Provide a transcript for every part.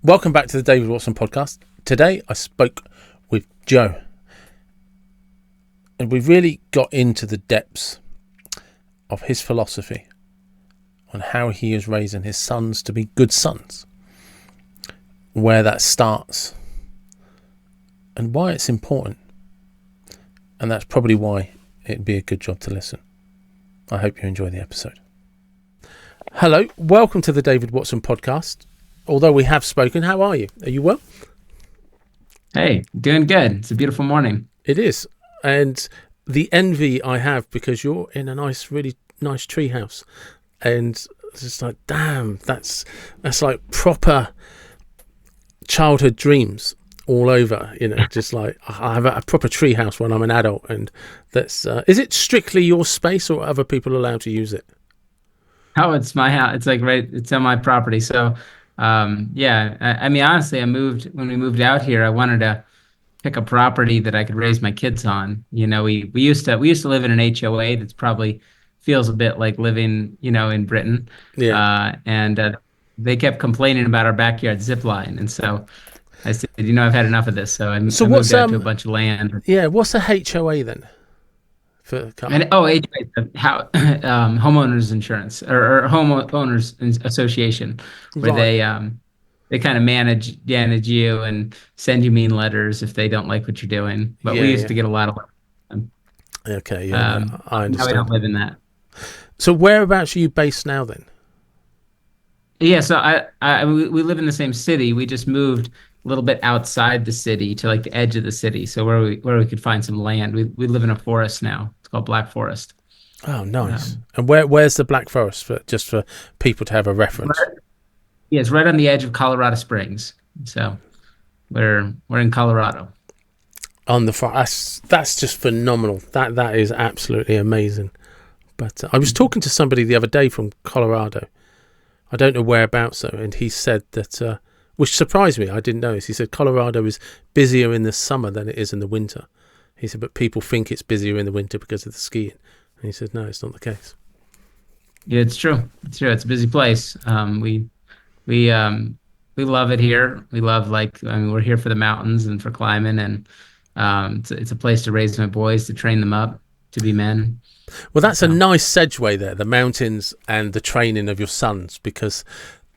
Welcome back to the David Watson podcast. Today I spoke with Joe and we really got into the depths of his philosophy on how he is raising his sons to be good sons, where that starts and why it's important. And that's probably why it'd be a good job to listen. I hope you enjoy the episode. Hello, welcome to the David Watson podcast. Although we have spoken, how are you? Are you well? Hey, doing good. It's a beautiful morning. It is. And the envy I have because you're in a really nice tree house. And it's just like, damn, that's like proper childhood dreams all over, just like I have a proper tree house when I'm an adult. And that's, is it strictly your space or are other people allowed to use it? Oh, it's my house. It's like it's on my property. So, I mean, honestly, when we moved out here, I wanted to pick a property that I could raise my kids on. We used to live in an HOA that's probably feels a bit like living, in Britain. Yeah. And they kept complaining about our backyard zip line. And so I said, I've had enough of this. So I moved out to a bunch of land. Yeah. What's a HOA then? HOA, homeowners insurance or homeowners association, where right. they kind of manage you and send you mean letters if they don't like what you're doing. But we used to get a lot of them. Okay, yeah, I understand. Now we don't live in that. So whereabouts are you based now then? Yeah, so we live in the same city. We just moved a little bit outside the city to like the edge of the city, so where we could find some land. We live in a forest now. It's called Black Forest. Oh, nice. And where's the Black Forest for people to have a reference? Yeah, it's right on the edge of Colorado Springs. So we're in Colorado. On the far, that's just phenomenal. That is absolutely amazing. But I was talking to somebody the other day from Colorado. I don't know whereabouts though, and he said that, which surprised me. I didn't know this. He said Colorado is busier in the summer than it is in the winter. He said, but people think it's busier in the winter because of the skiing. And he said, no, it's not the case. Yeah, it's true. It's true. It's a busy place. We love it here. We love we're here for the mountains and for climbing, and it's a place to raise my boys, to train them up to be men. Well, that's a nice segue there, the mountains and the training of your sons, because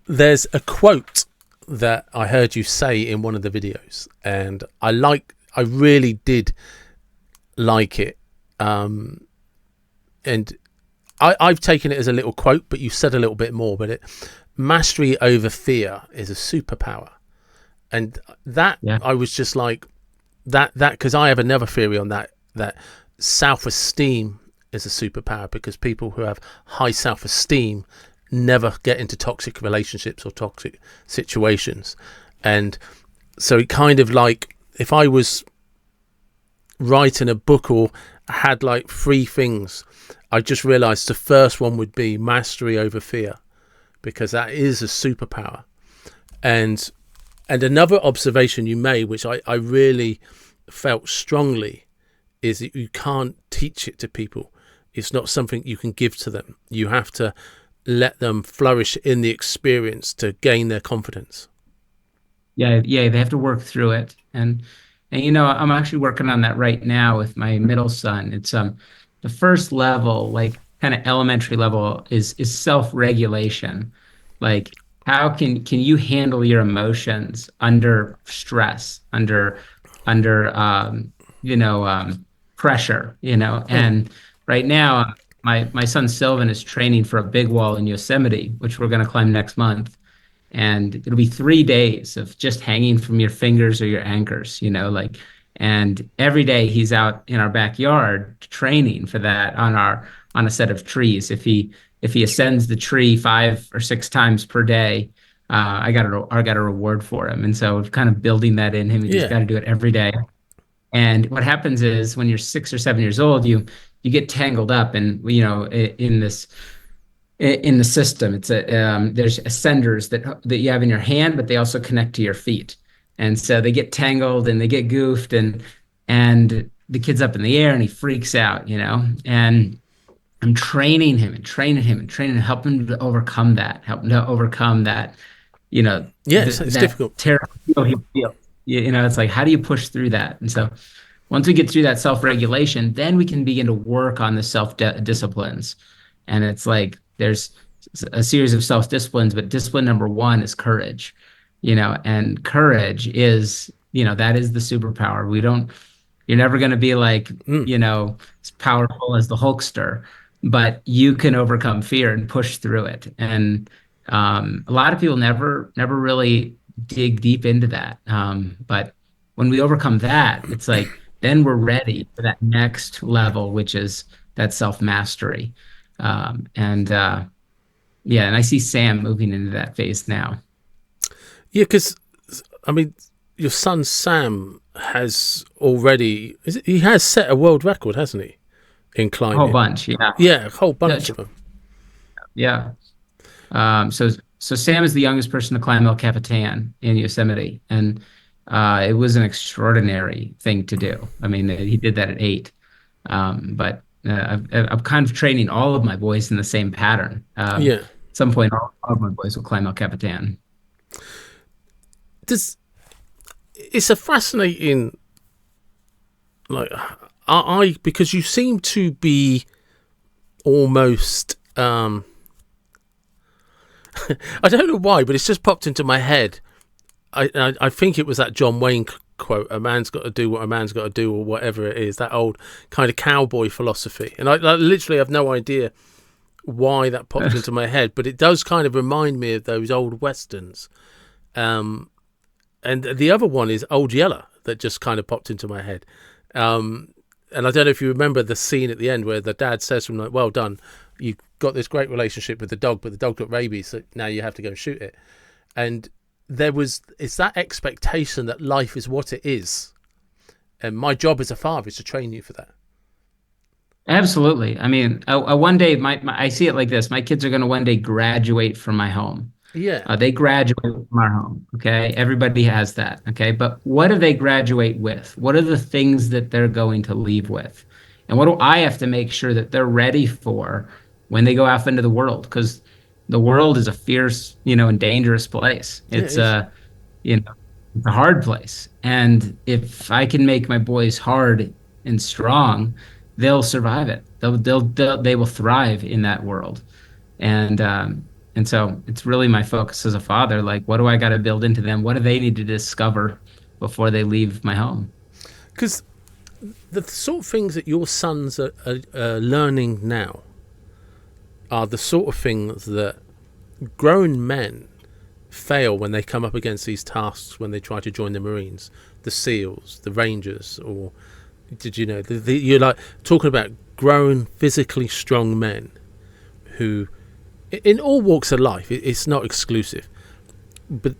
there's a quote that I heard you say in one of the videos, and I really did like it. And I've taken it as a little quote, but you said a little bit more, but mastery over fear is a superpower. And I was just like that, because I have another theory on that self-esteem is a superpower, because people who have high self-esteem never get into toxic relationships or toxic situations. And so it kind of like, if I was writing a book or had like 3 things, I just realized the first one would be mastery over fear, because that is a superpower. And another observation you made, which I really felt strongly, is that you can't teach it to people. It's not something you can give to them. You have to let them flourish in the experience to gain their confidence. Yeah, they have to work through it. And I'm actually working on that right now with my middle son. It's the first level, like kind of elementary level, is self-regulation. Like, how can you handle your emotions under stress, under pressure, and right now my son Sylvan is training for a big wall in Yosemite, which we're going to climb next month. And it'll be 3 days of just hanging from your fingers or your anchors, and every day he's out in our backyard training for that on a set of trees. If he ascends the tree 5 or 6 times per day, I got a reward for him. And so kind of building that in him, just got to do it every day. And what happens is when you're 6 or 7 years old, you get tangled up in the system. It's there's ascenders that you have in your hand, but they also connect to your feet. And so they get tangled and they get goofed, and the kid's up in the air and he freaks out, and I'm training him and help him to overcome that It's that difficult. terrible feel he feels. It's like, how do you push through that? And so once we get through that self-regulation, then we can begin to work on the self-disciplines. And it's like there's a series of self-disciplines, but discipline number one is courage, and courage is, that is the superpower. You're never going to be like, as powerful as the Hulkster, but you can overcome fear and push through it. And a lot of people never really dig deep into that. But when we overcome that, it's like, then we're ready for that next level, which is that self-mastery. And I see Sam moving into that phase now. Yeah, because, I mean, your son Sam has already, he has set a world record, hasn't he, in climbing? A whole bunch, yeah. Yeah, a whole bunch of them. Yeah. So Sam is the youngest person to climb El Capitan in Yosemite, and it was an extraordinary thing to do. I mean, he did that at 8. But I'm kind of training all of my boys in the same pattern. At some point, all of my boys will climb El Capitan. It's a fascinating, like, because you seem to be almost, I don't know why, but it's just popped into my head. I think it was that John Wayne quote, "A man's got to do what a man's got to do," or whatever it is, that old kind of cowboy philosophy. And I literally have no idea why that popped into my head, but it does kind of remind me of those old westerns. And the other one is Old Yeller, that just kind of popped into my head. And I don't know if you remember the scene at the end where the dad says to him, like, "Well done, you've got this great relationship with the dog, but the dog got rabies, so now you have to go and shoot it." And it's that expectation that life is what it is. And my job as a father is to train you for that. Absolutely. I mean, one day, I see it like this. My kids are going to one day graduate from my home. Yeah. They graduate from our home. Okay. Everybody has that. Okay. But what do they graduate with? What are the things that they're going to leave with? And what do I have to make sure that they're ready for when they go out into the world? Because the world is a fierce, and dangerous place. It's a hard place. And if I can make my boys hard and strong, they'll survive it. They will thrive in that world. And so it's really my focus as a father. Like, what do I got to build into them? What do they need to discover before they leave my home? Because the sort of things that your sons are learning now are the sort of things that grown men fail when they come up against these tasks when they try to join the Marines, the SEALs, the Rangers, or did you know? You're like talking about grown, physically strong men who, in all walks of life, it's not exclusive, but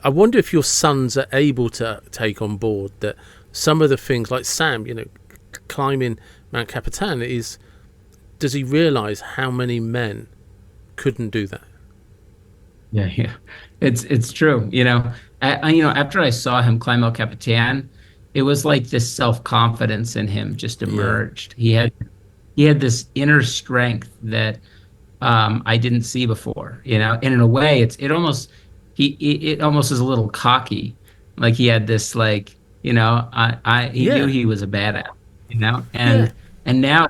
I wonder if your sons are able to take on board that some of the things, like Sam, climbing Mount Capitan, does he realize how many men couldn't do that? Yeah, it's true. After I saw him climb El Capitan, it was like this self-confidence in him just emerged. Yeah. He had this inner strength that I didn't see before, and in a way it almost is a little cocky. Like he had this, like, he knew he was a badass, and now,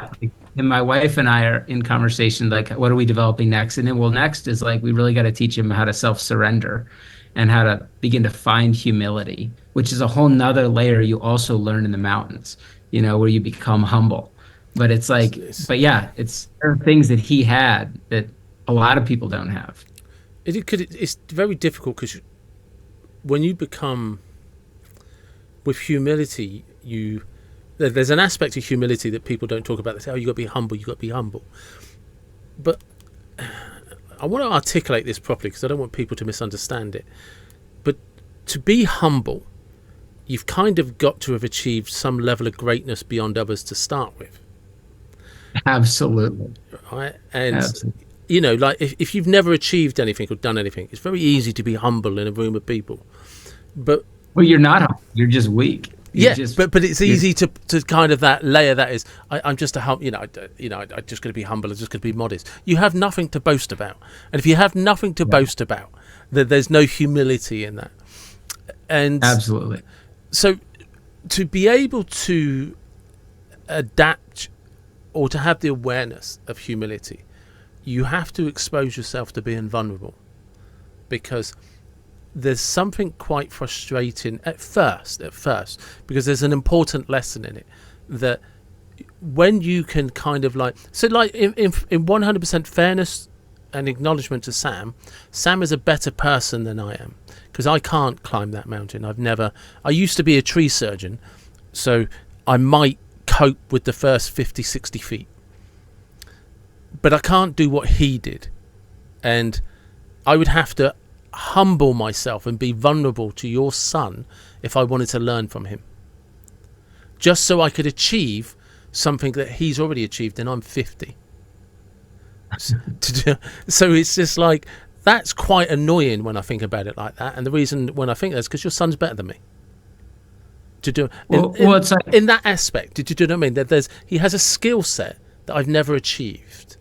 and my wife and I are in conversation, like, what are we developing next? And then, next is like, we really got to teach him how to self-surrender and how to begin to find humility, which is a whole nother layer you also learn in the mountains, where you become humble. But it's like, there are things that he had that a lot of people don't have. It's very difficult because when you become, with humility, there's an aspect of humility that people don't talk about. They say, "Oh, you got to be humble. You got to be humble." But I want to articulate this properly because I don't want people to misunderstand it. But to be humble, you've kind of got to have achieved some level of greatness beyond others to start with. Absolutely. Right? And like if you've never achieved anything or done anything, it's very easy to be humble in a room of people. But you're not humble. You're just weak. But it's easy to kind of that layer that is, I'm just I'm just going to be humble. I'm just going to be modest. You have nothing to boast about, and if you have nothing to boast about, There's no humility in that. And Absolutely. so to be able to adapt or to have the awareness of humility, you have to expose yourself to being vulnerable, because there's something quite frustrating at first, because there's an important lesson in it, that when you can kind of like, so like in 100% fairness and acknowledgement to Sam is a better person than I am, because I can't climb that mountain. I used to be a tree surgeon, so I might cope with the first 50, 60 feet, but I can't do what he did. And I would have to humble myself and be vulnerable to your son if I wanted to learn from him, just so I could achieve something that he's already achieved and I'm 50. So it's just like, that's quite annoying when I think about it like that. And the reason when I think that's because your son's better than me. In that aspect, did you do what I mean? That he has a skill set that I've never achieved,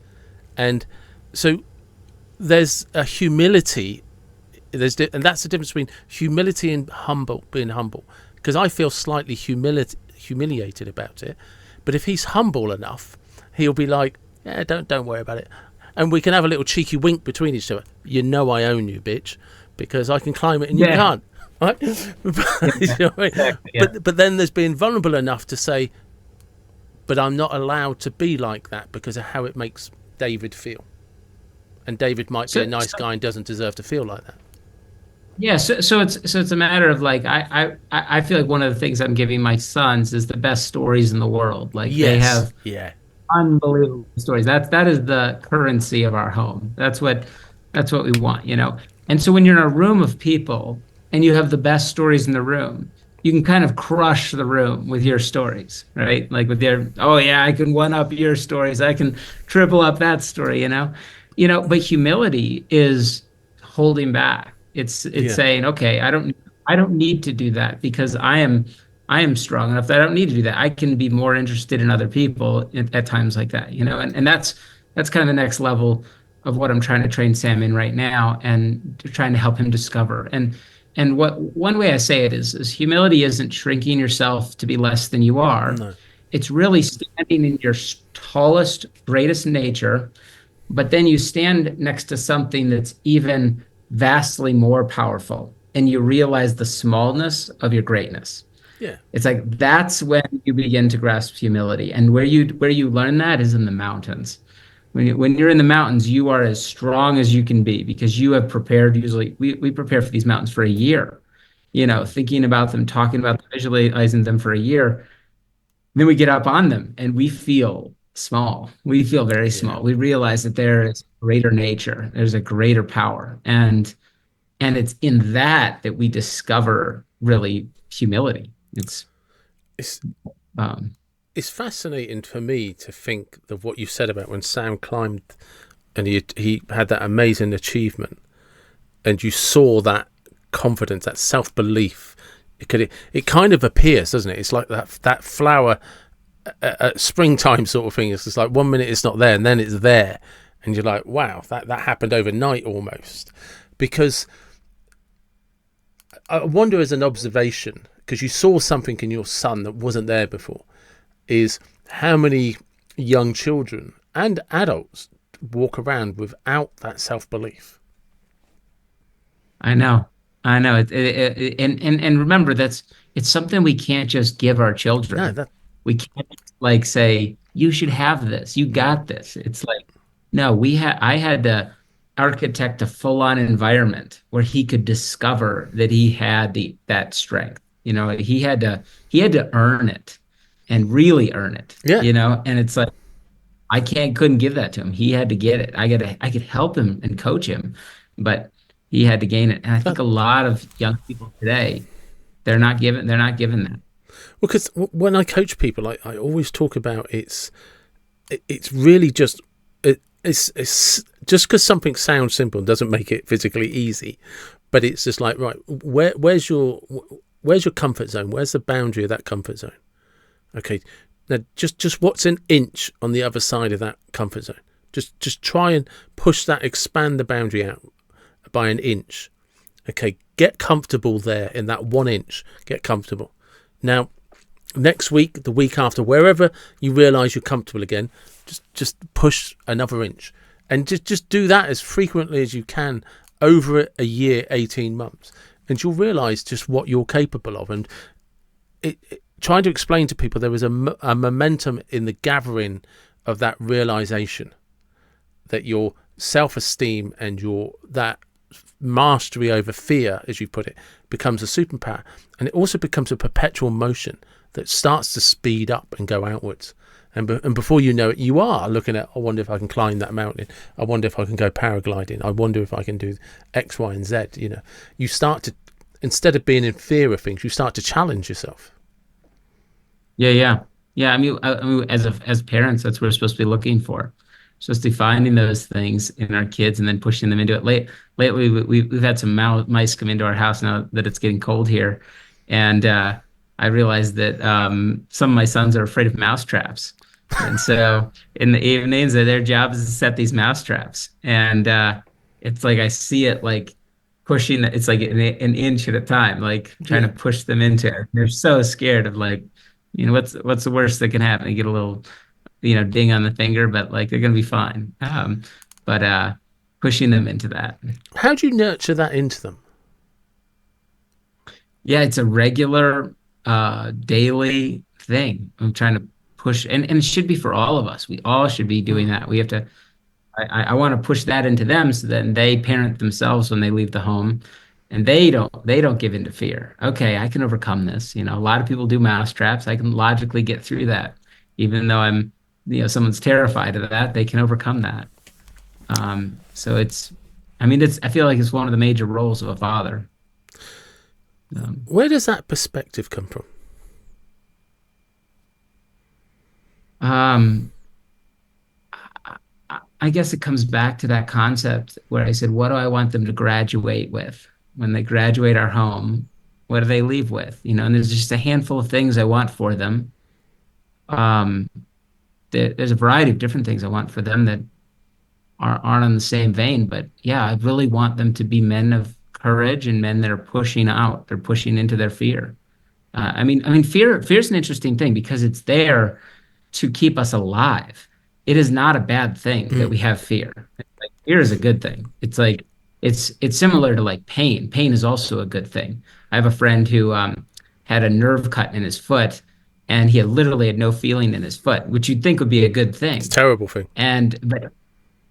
and so there's a humility. And that's the difference between humility and being humble. Because I feel slightly humiliated about it, but if he's humble enough, he'll be like, "Yeah, don't worry about it," and we can have a little cheeky wink between each other. You know, I own you, bitch, because I can climb it and you can't. Right? You know what I mean? Exactly, yeah. But then there's being vulnerable enough to say, but I'm not allowed to be like that because of how it makes David feel. And David might be a nice guy and doesn't deserve to feel like that. Yeah, so it's a matter of like, I feel like one of the things I'm giving my sons is the best stories in the world. Like, they have unbelievable stories. That is the currency of our home. That's what we want, you know. And so when you're in a room of people and you have the best stories in the room, you can kind of crush the room with your stories, right? Like with your, oh yeah, I can one up your stories. I can triple up that story, you know. But humility is holding back. It's saying, okay, I don't need to do that because I am strong enough that I don't need to do that. I can be more interested in other people at times like that, you know. And that's kind of the next level of what I'm trying to train Sam in right now, and trying to help him discover. And what one way I say it is humility isn't shrinking yourself to be less than you are. No. It's really standing in your tallest, greatest nature, but then you stand next to something that's even vastly more powerful, and you realize the smallness of your greatness. Yeah. It's like, that's when you begin to grasp humility. And where you learn that is in the mountains. When you're in the mountains, you are as strong as you can be because you have prepared. Usually we prepare for these mountains for a year, you know, thinking about them, talking about them, visualizing them for a year. Then we get up on them and we feel small. We feel very small. We realize that there is greater nature. There's a greater power. And it's in that we discover really humility. It's fascinating for me to think of what you said about when Sam climbed and he had that amazing achievement, and you saw that confidence, that self-belief. It kind of appears, doesn't it? It's like that flower at springtime sort of thing. It's just like 1 minute it's not there and then it's there, and you're like, wow, that happened overnight almost. Because I wonder, as an observation, because you saw something in your son that wasn't there before, is how many young children and adults walk around without that self-belief. I know. And remember, it's something we can't just give our children. No, we can't like say, you should have this, you got this. It's like, no, I had to architect a full-on environment where he could discover that he had that strength. You know, he had to earn it, and really earn it. Yeah. You know, and it's like, I couldn't give that to him. He had to get it. I could help him and coach him, but he had to gain it. And I think a lot of young people today, they're not given that. Well, because when I coach people, I always talk about it's really just it's just because something sounds simple doesn't make it physically easy, but it's just like, right, where's your comfort zone? Where's the boundary of that comfort zone? Okay, now just what's an inch on the other side of that comfort zone? Just try and push that, expand the boundary out by an inch. Okay, get comfortable there in that 1 inch. Get comfortable. Now, next week, the week after, wherever you realise you're comfortable again, just push another inch, and just do that as frequently as you can over a year, 18 months, and you'll realise just what you're capable of. And trying to explain to people, there is a momentum in the gathering of that realisation that your self-esteem and that mastery over fear, as you put it, becomes a superpower, and it also becomes a perpetual motion that starts to speed up and go outwards. And before you know it, you are looking at, I wonder if I can climb that mountain. I wonder if I can go paragliding. I wonder if I can do X, Y, and Z. You know, you start to, instead of being in fear of things, you start to challenge yourself. Yeah. I mean, as parents, that's what we're supposed to be looking for. Supposed to be finding those things in our kids and then pushing them into it. Lately, we've had some mice come into our house now that it's getting cold here, and I realized that some of my sons are afraid of mouse traps. And so in the evenings, their job is to set these mouse traps. And it's like I see it like pushing, it's like an inch at a time, like trying to push them into it. They're so scared of like, what's the worst that can happen? You get a little, ding on the finger, but like they're going to be fine. But pushing them into that. How do you nurture that into them? Yeah, it's a regular daily thing. I'm trying to push, and it should be for all of us. We all should be doing that. We have to, I want to push that into them so that they parent themselves when they leave the home, and they don't give into fear. Okay, I can overcome this. A lot of people do mouse traps. I can logically get through that. Even though someone's terrified of that, they can overcome that. So I feel like it's one of the major roles of a father. Where does that perspective come from? I guess it comes back to that concept where I said, what do I want them to graduate with? When they graduate our home, what do they leave with? And there's just a handful of things I want for them. There's a variety of different things I want for them that aren't on the same vein, but yeah, I really want them to be men of courage and men that are pushing out. They're pushing into their fear. Fear's an interesting thing because it's there to keep us alive. It is not a bad thing that we have fear. Like, fear is a good thing. It's like it's similar to like pain. Pain is also a good thing. I have a friend who had a nerve cut in his foot, and he literally had no feeling in his foot, which you'd think would be a good thing. It's a terrible thing. But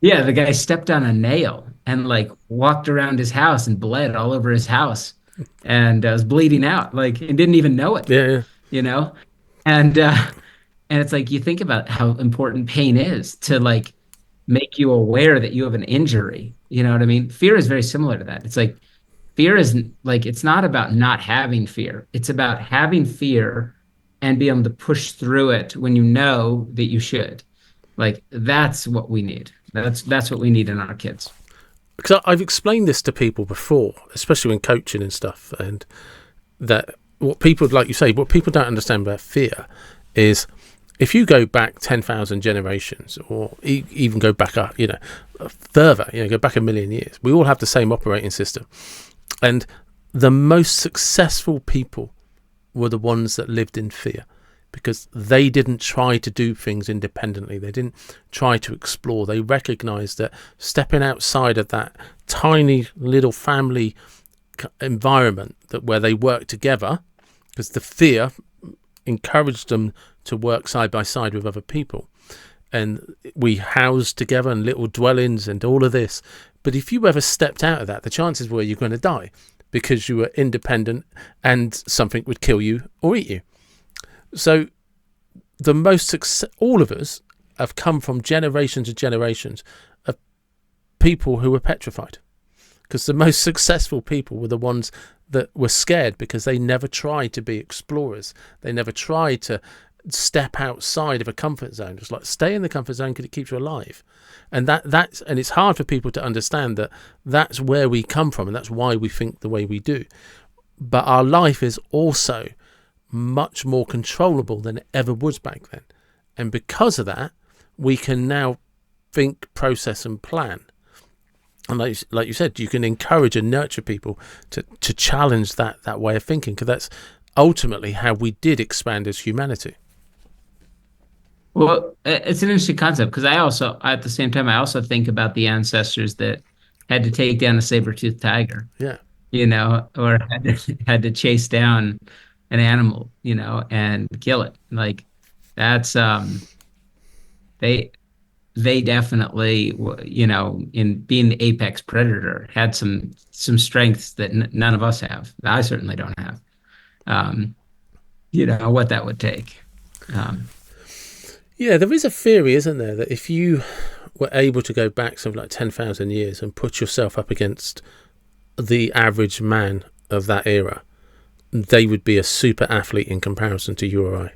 yeah, the guy stepped on a nail and like walked around his house and bled all over his house, and was bleeding out, like, and didn't even know it. Yeah. And it's like you think about how important pain is to like make you aware that you have an injury. You know what I mean? Fear is very similar to that. It's like fear isn't like, it's not about not having fear. It's about having fear and being able to push through it when you know that you should. Like, that's what we need. That's what we need in our kids. Because I've explained this to people before, especially when coaching and stuff, and that what people, like you say, what people don't understand about fear is if you go back 10,000 generations, or even go back up, further, go back 1,000,000 years, we all have the same operating system. And the most successful people were the ones that lived in fear, because they didn't try to do things independently. They didn't try to explore. They recognized that stepping outside of that tiny little family environment, where they worked together, because the fear encouraged them to work side by side with other people, and we housed together in little dwellings and all of this. But if you ever stepped out of that, the chances were you're going to die, because you were independent and something would kill you or eat you. So the most all of us have come from generations and generations of people who were petrified, because the most successful people were the ones that were scared, because they never tried to be explorers. They never tried to step outside of a comfort zone. Just like, stay in the comfort zone because it keeps you alive. And that's it's hard for people to understand that that's where we come from, and that's why we think the way we do. But our life is also much more controllable than it ever was back then. And because of that, we can now think, process and plan. And like you said, you can encourage and nurture people to challenge that way of thinking, because that's ultimately how we did expand as humanity. Well, it's an interesting concept because at the same time, I also think about the ancestors that had to take down a saber-toothed tiger, Yeah. or had to chase down an animal, and kill it. Like that's they they definitely, in being the apex predator, had some strengths that none of us have. I certainly don't have. Um, what that would take. Um, Yeah, there is a theory, isn't there, that if you were able to go back something like 10,000 years and put yourself up against the average man of that era, they would be a super athlete in comparison to you or I.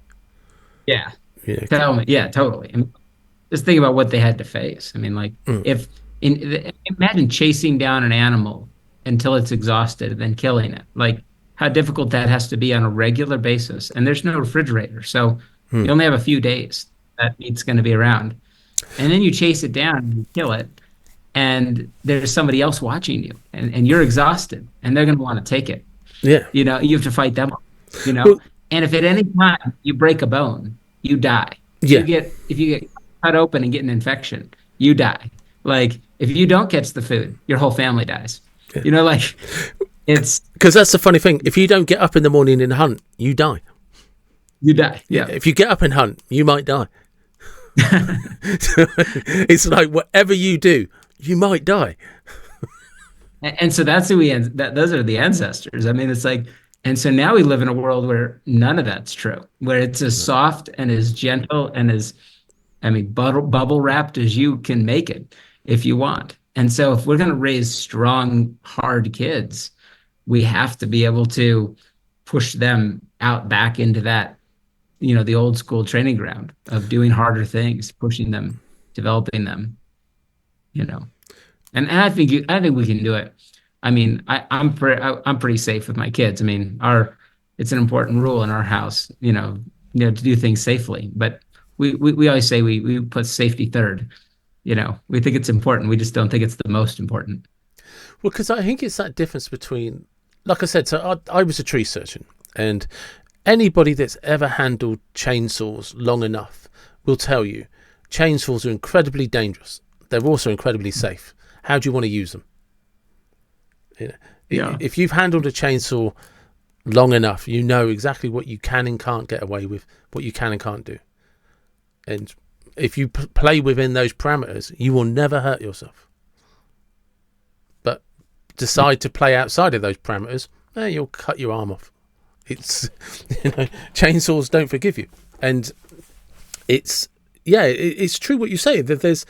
yeah, You know, tell me. Yeah, totally. I mean, just think about what they had to face. I mean, like if imagine chasing down an animal until it's exhausted and then killing it. Like how difficult that has to be on a regular basis. And there's no refrigerator, so you only have a few days that meat's going to be around. And then you chase it down and you kill it, and there's somebody else watching you, and you're exhausted, and they're going to want to take it. yeah. You have to fight them, Well, and if at any time you break a bone, you die. yeah. If you get cut open and get an infection, you die. Like if you don't catch the food, your whole family dies. Yeah. Like it's because that's the funny thing. If you don't get up in the morning and hunt, you die. You die. Yeah. If you get up and hunt, you might die. It's like whatever you do, you might die. And so that's who those are the ancestors. I mean, it's like, and so now we live in a world where none of that's true, where it's as soft and as gentle and bubble wrapped as you can make it if you want. And so if we're going to raise strong, hard kids, we have to be able to push them out back into that, the old school training ground of doing harder things, pushing them, developing them, and I think we can do it. I mean, I'm pretty safe with my kids. I mean, it's an important rule in our house, to do things safely. But we always say we put safety third. We think it's important. We just don't think it's the most important. Well, because I think it's that difference between, like I said, so I was a tree surgeon, and anybody that's ever handled chainsaws long enough will tell you chainsaws are incredibly dangerous. They're also incredibly safe. How do you want to use them? If you've handled a chainsaw long enough, you know exactly what you can and can't get away with, what you can and can't do. And if you play within those parameters, you will never hurt yourself. But decide to play outside of those parameters, you'll cut your arm off. It's, chainsaws don't forgive you. And it's true what you say, that there's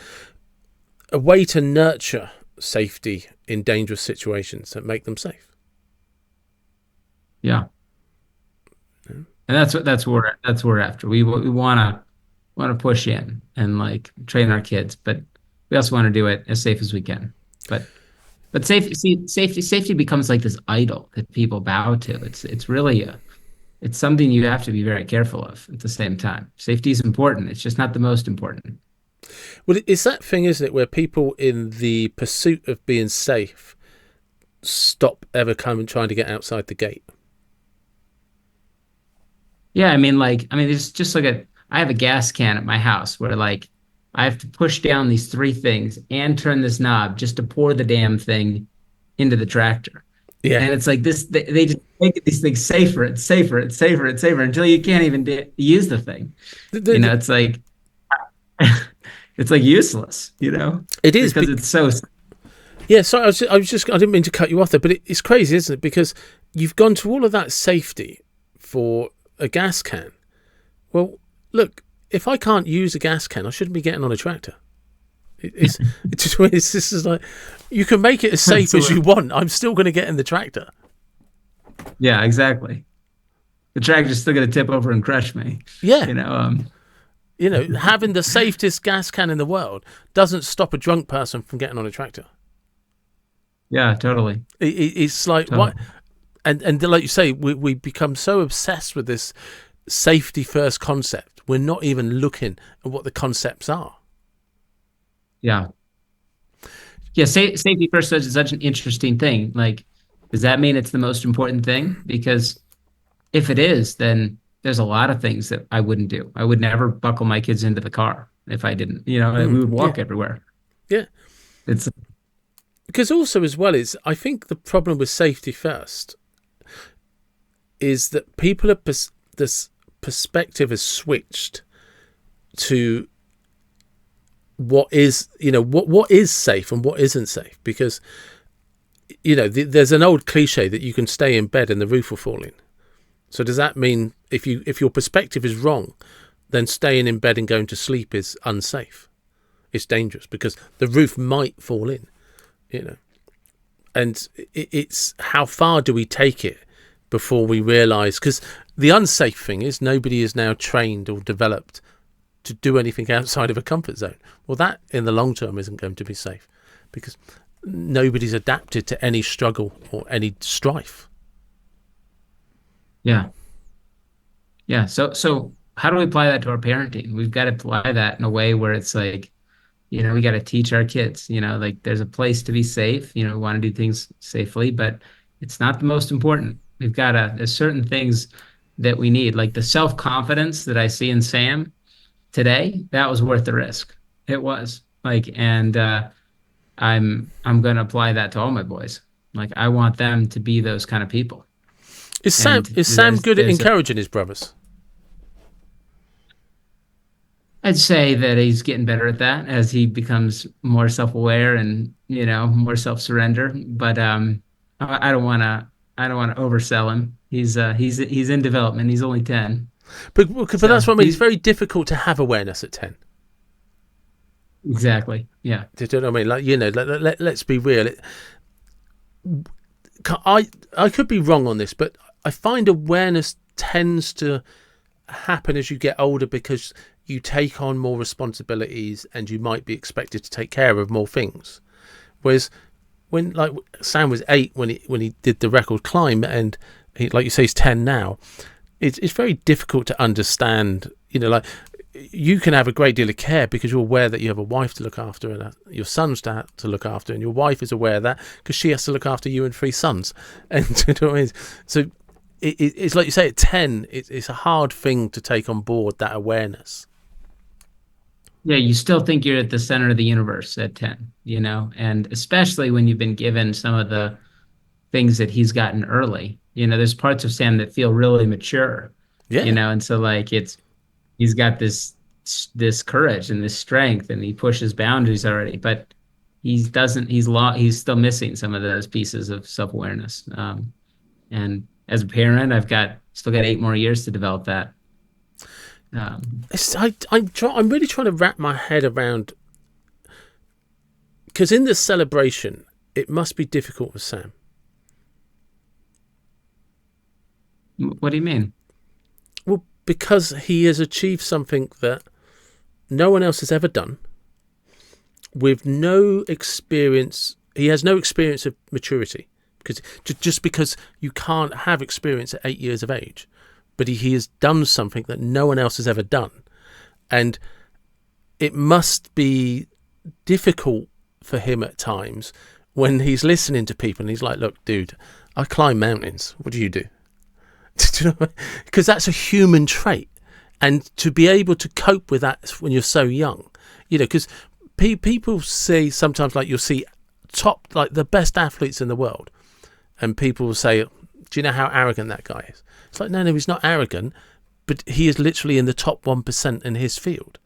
a way to nurture safety in dangerous situations that make them safe. Yeah. And that's what we're after. We want to push in and like train our kids, but we also want to do it as safe as we can. But safety becomes like this idol that people bow to. It's really it's something you have to be very careful of at the same time. Safety is important. It's just not the most important. Well, it's that thing, isn't it, where people in the pursuit of being safe stop ever trying to get outside the gate. Yeah, it's just like I have a gas can at my house where like I have to push down these three things and turn this knob just to pour the damn thing into the tractor. Yeah. And it's like this, they just make these things safer and safer and safer and safer until you can't even use the thing. It's like, it's like useless, It is because it's so. Yeah, sorry, I didn't mean to cut you off there, but it's crazy, isn't it? Because you've gone to all of that safety for a gas can. Well, look, if I can't use a gas can, I shouldn't be getting on a tractor. It's just like, you can make it as safe as you want. I'm still going to get in the tractor. Yeah, exactly. The tractor's still going to tip over and crush me. Yeah. Having the safest gas can in the world doesn't stop a drunk person from getting on a tractor. Yeah, totally. It's like, totally. What? And like you say, we become so obsessed with this safety first concept, we're not even looking at what the concepts are. Yeah. Yeah, safety first is such an interesting thing. Like, does that mean it's the most important thing? Because if it is, then there's a lot of things that I wouldn't do. I would never buckle my kids into the car if I didn't. We would Yeah, walk everywhere. yeah. It's Because also as well is I think the problem with safety first is that people are this perspective has switched to what is what is safe and what isn't safe, because there's an old cliche that you can stay in bed and the roof will fall in. So does that mean if your perspective is wrong, then staying in bed and going to sleep is unsafe? It's dangerous because the roof might fall in, and it's how far do we take it before we realise, because the unsafe thing is nobody is now trained or developed to do anything outside of a comfort zone. Well, that in the long term isn't going to be safe because nobody's adapted to any struggle or any strife. yeah. Yeah. So how do we apply that to our parenting? We've got to apply that in a way where it's like, we got to teach our kids, like there's a place to be safe, we want to do things safely, but it's not the most important. There's certain things that we need, like the self-confidence that I see in Sam today, that was worth the risk. It was like, and I'm going to apply that to all my boys. Like I want them to be those kind of people. Is Sam And is Sam good at encouraging his brothers? I'd say that he's getting better at that as he becomes more self-aware and, more self-surrender. But I don't want to oversell him. He's in development. He's only 10. But So that's what I mean. It's he's very difficult to have awareness at 10. exactly. Yeah. Do you know what I mean? Like, let's be real. I could be wrong on this, but I find awareness tends to happen as you get older because you take on more responsibilities and you might be expected to take care of more things. Whereas when like Sam was 8 when he did the record climb, and he, like you say, he's 10 now. It's very difficult to understand. Like you can have a great deal of care because you're aware that you have a wife to look after and your sons to look after, and your wife is aware of that because she has to look after you and 3 sons. And you know what I mean? So it's like you say, at 10, it's a hard thing to take on board, that awareness. Yeah, you still think you're at the center of the universe at 10, and especially when you've been given some of the things that he's gotten early. There's parts of Sam that feel really mature, Yeah. and so like he's got this courage and this strength and he pushes boundaries already, but he's still missing some of those pieces of self-awareness. And as a parent, still got 8 more years to develop that. I'm really trying to wrap my head around, because in this celebration it must be difficult for Sam. What do you mean? Well, because he has achieved something that no one else has ever done, with no experience. He has no experience of maturity, because just because you can't have experience at 8 years of age, but he has done something that no one else has ever done. And it must be difficult for him at times when he's listening to people and he's like, look, dude, I climb mountains. What do you do? Because that's a human trait. And to be able to cope with that when you're so young, because people say sometimes, like you'll see top, like the best athletes in the world, and people will say, do you know how arrogant that guy is? It's like, no, he's not arrogant, but he is literally in the top 1% in his field.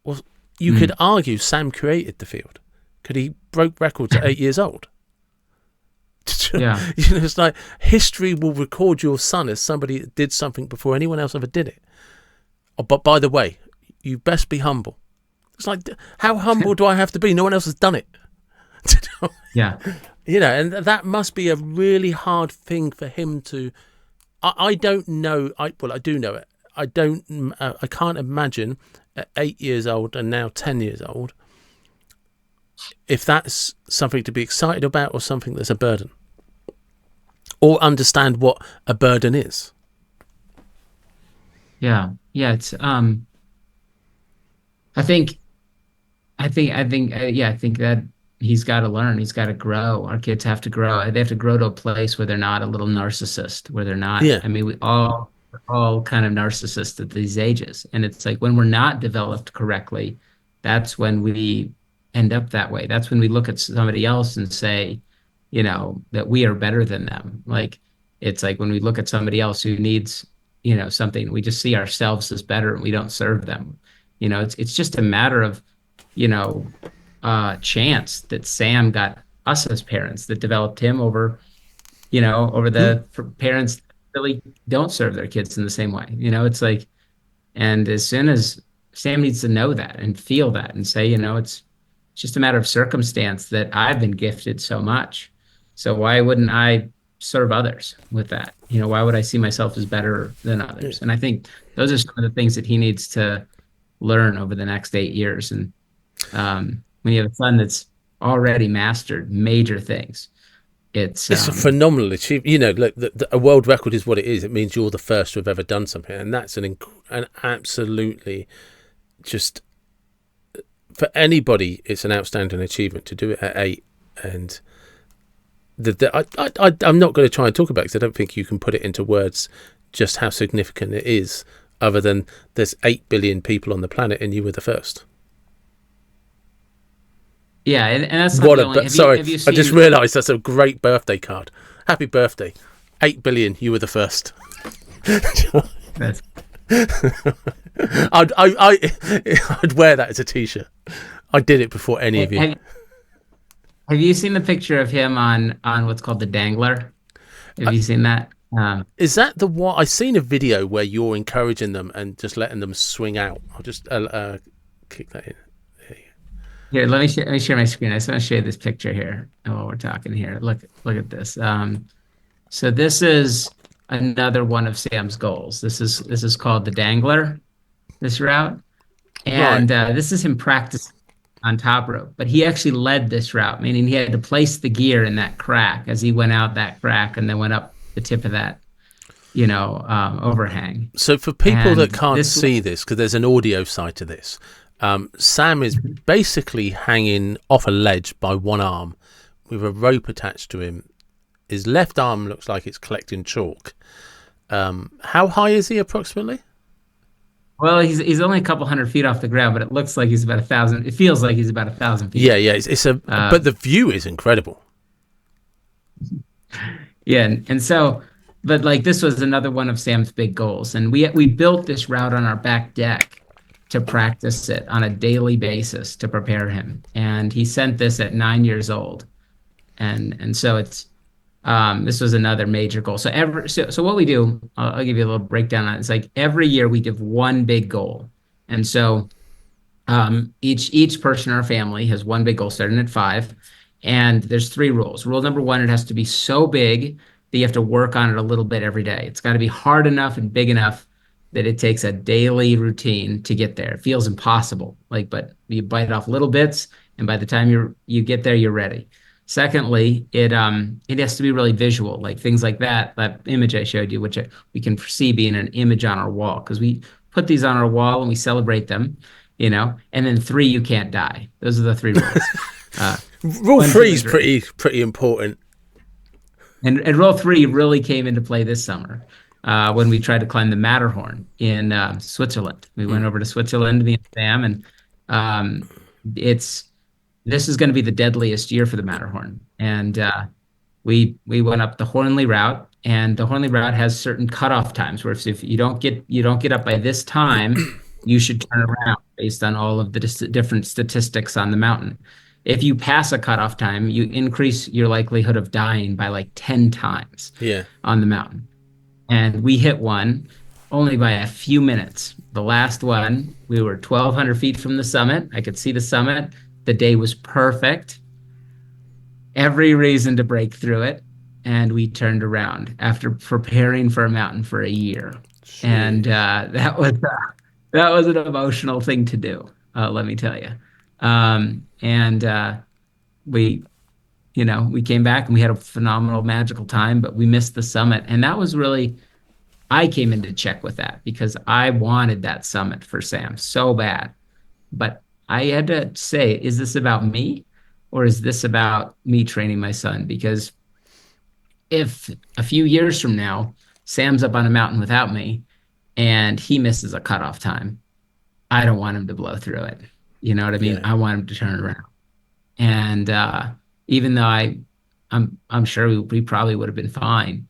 Well, you could argue Sam created the field. Could he broke records at 8 years old? Yeah. It's like history will record your son as somebody that did something before anyone else ever did it. Oh, but by the way, you best be humble. It's like, how humble do I have to be? No one else has done it. Yeah. And that must be a really hard thing for him to. I don't know. I do know it. I can't imagine at 8 years old and now 10 years old if that's something to be excited about or something that's a burden, or understand what a burden is. Yeah. Yeah. It's, I think, yeah, I think that he's got to learn. He's got to grow. Our kids have to grow. They have to grow to a place where they're not a little narcissist, where they're not. Yeah. I mean, we're all kind of narcissists at these ages, and it's like when we're not developed correctly, that's when we end up that way. That's when we look at somebody else and say, that we are better than them. Like it's like when we look at somebody else who needs, something, we just see ourselves as better and we don't serve them. It's just a matter of, you know, chance that Sam got us as parents that developed him over Mm. the for parents that really don't serve their kids in the same way. It's like, and as soon as Sam needs to know that and feel that and say, it's just a matter of circumstance that I've been gifted so much. So why wouldn't I serve others with that? Why would I see myself as better than Yeah. others? And I think those are some of the things that he needs to learn over the next 8 years. And when you have a son that's already mastered major things, it's It's a phenomenal achievement. Like a world record is what it is. It means you're the first to have ever done something, and that's an absolutely just for anybody. It's an outstanding achievement to do it at 8. And I'm not going to try and talk about it because I don't think you can put it into words just how significant it is. Other than there's 8 billion people on the planet, and you were the first. yeah, and that's not What the a only. sorry! Have you I just seen? realised that's a great birthday card. Happy birthday, 8 billion. You were the first. That's I'd wear that as a t-shirt. I did it before any of you. Have you seen the picture of him on what's called the Dangler? Have you seen that? Is that the one? I've seen a video where you're encouraging them and just letting them swing out. I'll just kick that in. Here, let me share my screen. I just want to show you this picture here while we're talking here. Look at this. So this is another one of Sam's goals. This is called the Dangler, this route, Right. and this is him practicing on top rope. But he actually led this route, meaning he had to place the gear in that crack as he went out that crack and then went up the tip of that, overhang. So for people that And can't this, see this, because there's an audio side to this, Sam is basically hanging off a ledge by one arm with a rope attached to him. His left arm looks like it's collecting chalk. How high is he approximately? well, he's only a couple hundred feet off the ground, but it looks like he's about 1,000. It feels like he's about 1,000 feet. Yeah, yeah. But the view is incredible. Yeah, and so, but like this was another one of Sam's big goals, and we built this route on our back deck to practice it on a daily basis to prepare him. And he sent this at 9 years old, and so this was another major goal. So what we do, I'll give you a little breakdown on it. It's like every year we give one big goal, and so each person in our family has one big goal starting at 5, and there's 3 rules. Rule number 1, it has to be so big that you have to work on it a little bit every day. It's got to be hard enough and big enough that it takes a daily routine to get there. It feels impossible, but you bite off little bits, and by the time you get there, you're ready. Secondly, it has to be really visual, like things like that image I showed you, which we can see being an image on our wall, because we put these on our wall and we celebrate them, And then 3, you can't die. Those are the 3 rules. Rule 3 is pretty important. And rule 3 really came into play this summer when we tried to climb the Matterhorn in Switzerland. We went over to Switzerland, me and Sam, and this is going to be the deadliest year for the Matterhorn. And we went up the Hornley route, and the Hornley route has certain cutoff times where if you don't get up by this time, you should turn around based on all of the different statistics on the mountain. If you pass a cutoff time, you increase your likelihood of dying by like 10 times on the mountain. And we hit one only by a few minutes. The last one, we were 1,200 feet from the summit. I could see the summit. The day was perfect. Every reason to break through it. And we turned around after preparing for a mountain for a year. Jeez. And that was an emotional thing to do, let me tell you. And we came back and we had a phenomenal, magical time, but we missed the summit. And that was really, I came into check with that because I wanted that summit for Sam so bad. But I had to say, is this about me? or is this about me training my son? Because if a few years from now, Sam's up on a mountain without me and he misses a cutoff time, I don't want him to blow through it. You know what I mean? Yeah. I want him to turn it around. And even though I'm sure we probably would have been fine,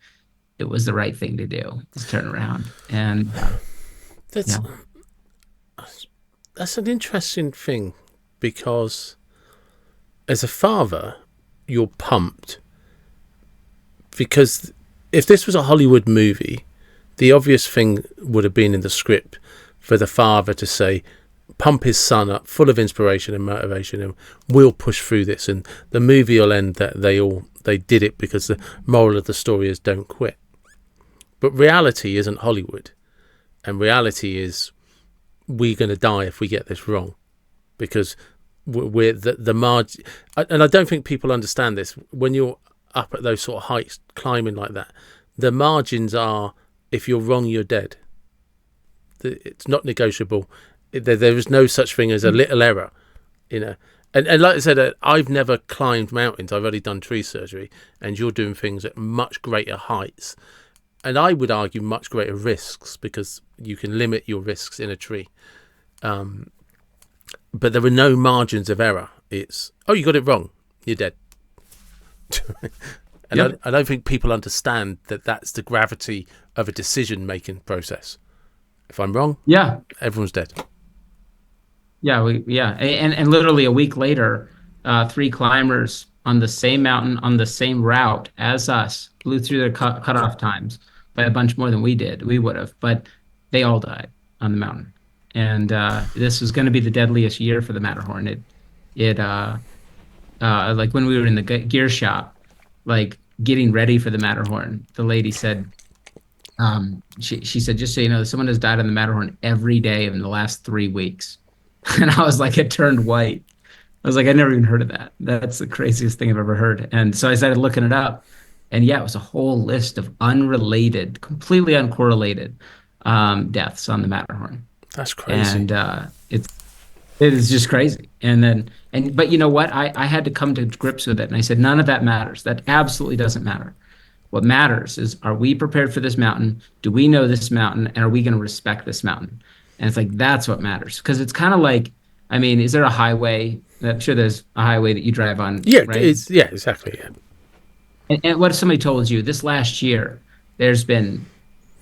it was the right thing to do to turn around. And That's yeah, that's an interesting thing, because as a father, you're pumped, because if this was a Hollywood movie, the obvious thing would have been in the script for the father to say, pump his son up full of inspiration and motivation, and we'll push through this, and the movie will end that they did it, because the moral of the story is don't quit. But reality isn't Hollywood, and reality is we're going to die if we get this wrong, because we're the margin. And I don't think people understand this. When you're up at those sort of heights climbing like that, the margins are, if you're wrong, you're dead. It's not negotiable. There is no such thing as a little error, you know. And like I said, I've never climbed mountains. I've only done tree surgery, and you're doing things at much greater heights, and I would argue much greater risks, because you can limit your risks in a tree. But there are no margins of error. It's, oh, you got it wrong, you're dead. And yep. I don't think people understand that that's the gravity of a decision-making process. If I'm wrong, yeah, everyone's dead. yeah, and literally a week later, 3 climbers on the same mountain on the same route as us blew through their cutoff times by a bunch more than we did. We would have, but they all died on the mountain. And this was going to be the deadliest year for the Matterhorn. Like when we were in the gear shop, like getting ready for the Matterhorn, the lady said, she said, just so you know, someone has died on the Matterhorn every day in the last 3 weeks. And I was like, it turned white. I was like, I never even heard of that. That's the craziest thing I've ever heard. And so I started looking it up. And yeah, it was a whole list of unrelated, completely uncorrelated deaths on the Matterhorn. That's crazy. And it is just crazy. But you know what? I had to come to grips with it. And I said, none of that matters. That absolutely doesn't matter. What matters is, are we prepared for this mountain? Do we know this mountain? And are we going to respect this mountain? And it's like, that's what matters. Because it's kind of like, I mean, is there a highway? I'm sure there's a highway that you drive on. Yeah, right? yeah, exactly. Yeah. And what if somebody told you this last year, there's been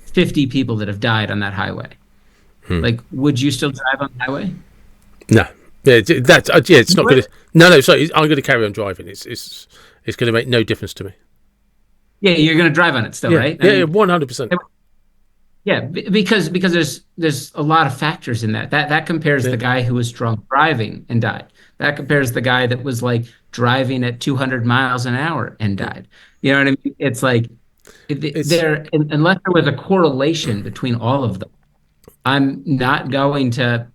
50 people that have died on that highway? Like, would you still drive on the highway? No. Yeah, it's not good. No, sorry, I'm going to carry on driving. It's going to make no difference to me. Yeah, you're going to drive on it still, yeah, right? Yeah, 100%. Yeah, because there's a lot of factors in that. That compares the guy who was drunk driving and died. That compares the guy that was like driving at 200 miles an hour and died. You know what I mean? It's like unless there was a correlation between all of them, I'm not going to.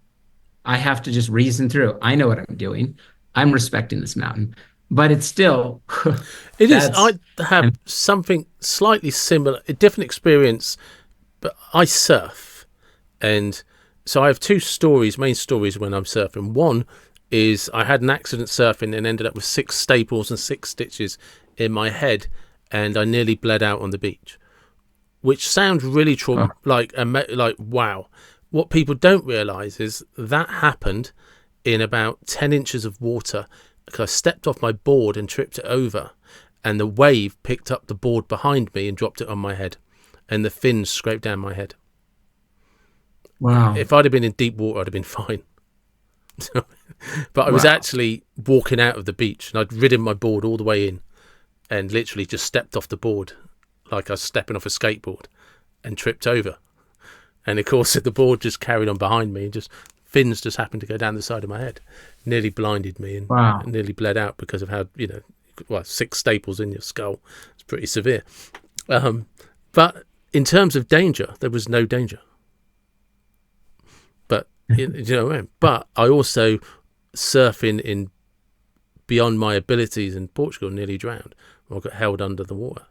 I have to just reason through. I know what I'm doing. I'm respecting this mountain, but it's still. It is. I have something slightly similar, a different experience. But I surf, and so I have 2 main stories when I'm surfing. One is I had an accident surfing and ended up with 6 staples and 6 stitches in my head, and I nearly bled out on the beach, which sounds really like wow. What people don't realise is that happened in about 10 inches of water, because I stepped off my board and tripped it over, and the wave picked up the board behind me and dropped it on my head. And the fins scraped down my head. Wow. If I'd have been in deep water, I'd have been fine. But I was actually walking out of the beach, and I'd ridden my board all the way in and literally just stepped off the board like I was stepping off a skateboard and tripped over. And of course, the board just carried on behind me, and just fins just happened to go down the side of my head. Nearly blinded me and nearly bled out because of how, 6 staples in your skull. It's pretty severe. But in terms of danger, there was no danger. But but I also, surfing in beyond my abilities in Portugal, nearly drowned. I got held under the water,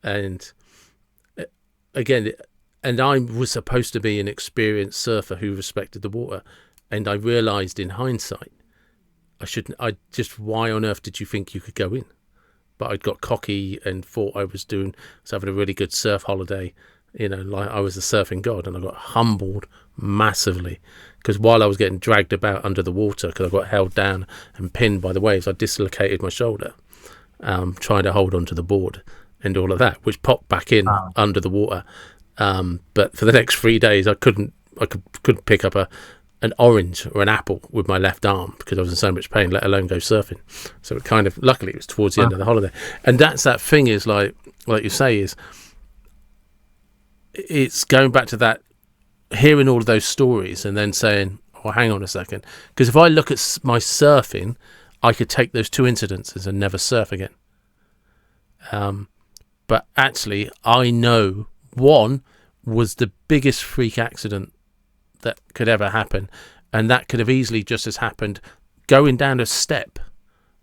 and again, I was supposed to be an experienced surfer who respected the water, and I realised in hindsight, I shouldn't. I just, why on earth did you think you could go in? But I'd got cocky and thought I was having a really good surf holiday, like I was the surfing god, and I got humbled massively because while I was getting dragged about under the water because I got held down and pinned by the waves, I dislocated my shoulder, trying to hold onto the board and all of that, which popped back in under the water. But for the next 3 days, I couldn't pick up an orange or an apple with my left arm because I was in so much pain, let alone go surfing. So it kind of, luckily it was towards the end of the holiday. And that's that thing is like you say, is it's going back to that, hearing all of those stories and then saying, oh, hang on a second. Because if I look at my surfing, I could take those two incidences and never surf again. But actually, I know one was the biggest freak accident that could ever happen, and that could have easily just as happened going down a step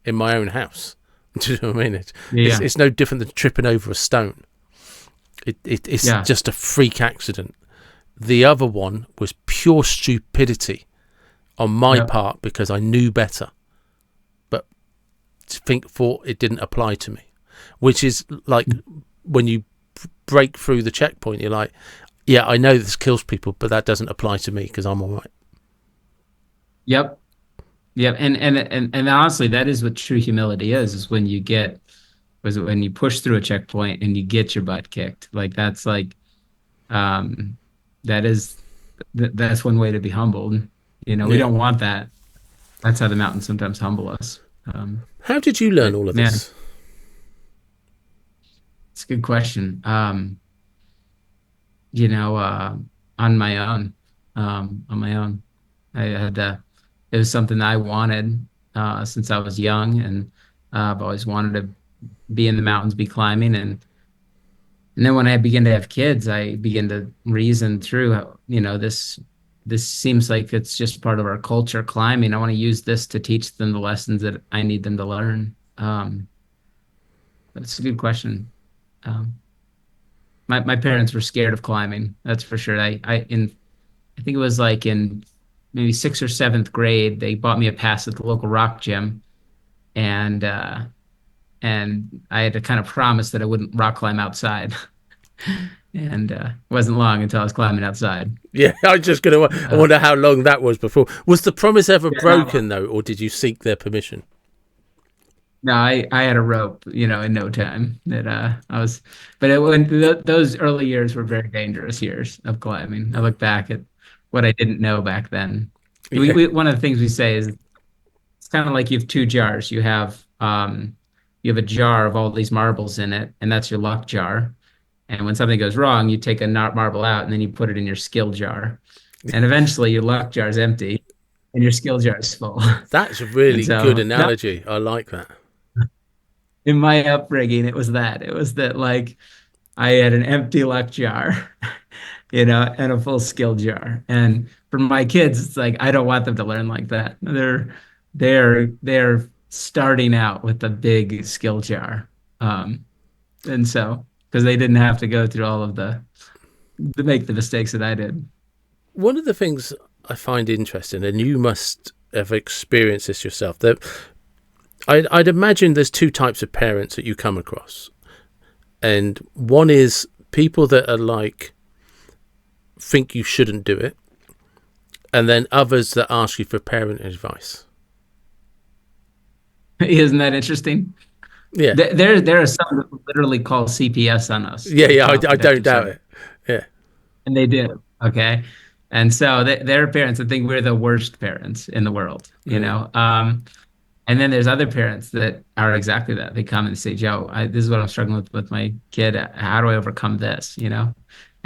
in my own house. Do you know what I mean? It's no different than tripping over a stone. It's just a freak accident. The other one was pure stupidity on my part because I knew better, but thought it didn't apply to me, which is like when you break through the checkpoint, you're like, yeah, I know this kills people, but that doesn't apply to me because I'm all right. Yep. And honestly, that is what true humility is when when you push through a checkpoint and you get your butt kicked. Like that's like, that's one way to be humbled. We don't want that. That's how the mountains sometimes humble us. How did you learn all of this? It's a good question. On my own. I had it was something I wanted since I was young, and I've always wanted to be in the mountains, be climbing, and then when I began to have kids, I began to reason through how, this seems like it's just part of our culture, climbing. I want to use this to teach them the lessons that I need them to learn. That's a good question. My parents were scared of climbing. That's for sure. I think it was like in maybe 6th or 7th grade, they bought me a pass at the local rock gym, and I had to kind of promise that I wouldn't rock climb outside. And it wasn't long until I was climbing outside. Yeah, I wonder how long that was before. Was the promise ever broken though, or did you seek their permission? No, I had a rope, in no time that I was, but those early years were very dangerous years of climbing. I look back at what I didn't know back then. One of the things we say is it's kind of like you have two jars. You have a jar of all these marbles in it, and that's your luck jar. And when something goes wrong, you take a marble out and then you put it in your skill jar. And eventually your luck jar is empty and your skill jar is full. That's a really good analogy. I like that. In my upbringing, it was that. It was that like I had an empty luck jar, and a full skill jar. And for my kids, it's like I don't want them to learn like that. They're starting out with a big skill jar. And so because they didn't have to go through all of to make the mistakes that I did. One of the things I find interesting, and you must have experienced this yourself, that I'd imagine there's two types of parents that you come across. And one is people that are like, think you shouldn't do it. And then others that ask you for parent advice. Isn't that interesting? Yeah. There are some that literally call CPS on us. Yeah, I don't doubt it. Yeah. And they do. Okay. And so they're parents that think we're the worst parents in the world, and then there's other parents that are exactly that. They come and say, Joe, this is what I'm struggling with my kid. How do I overcome this? And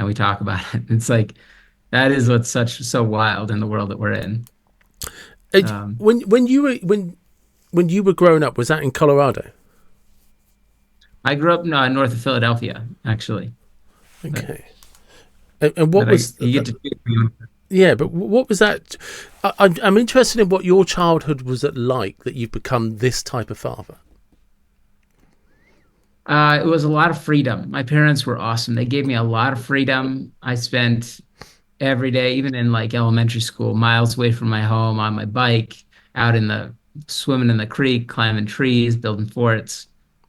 we talk about it. It's like, that is what's so wild in the world that we're in. When you were growing up, was that in Colorado? I grew up north of Philadelphia, actually. Okay. And what was you get to yeah, but what was that? I'm interested in what your childhood was like that you've become this type of father. It was a lot of freedom. My parents were awesome. They gave me a lot of freedom. I spent every day, even in like elementary school, miles away from my home on my bike, out in the swimming in the creek, climbing trees, building forts.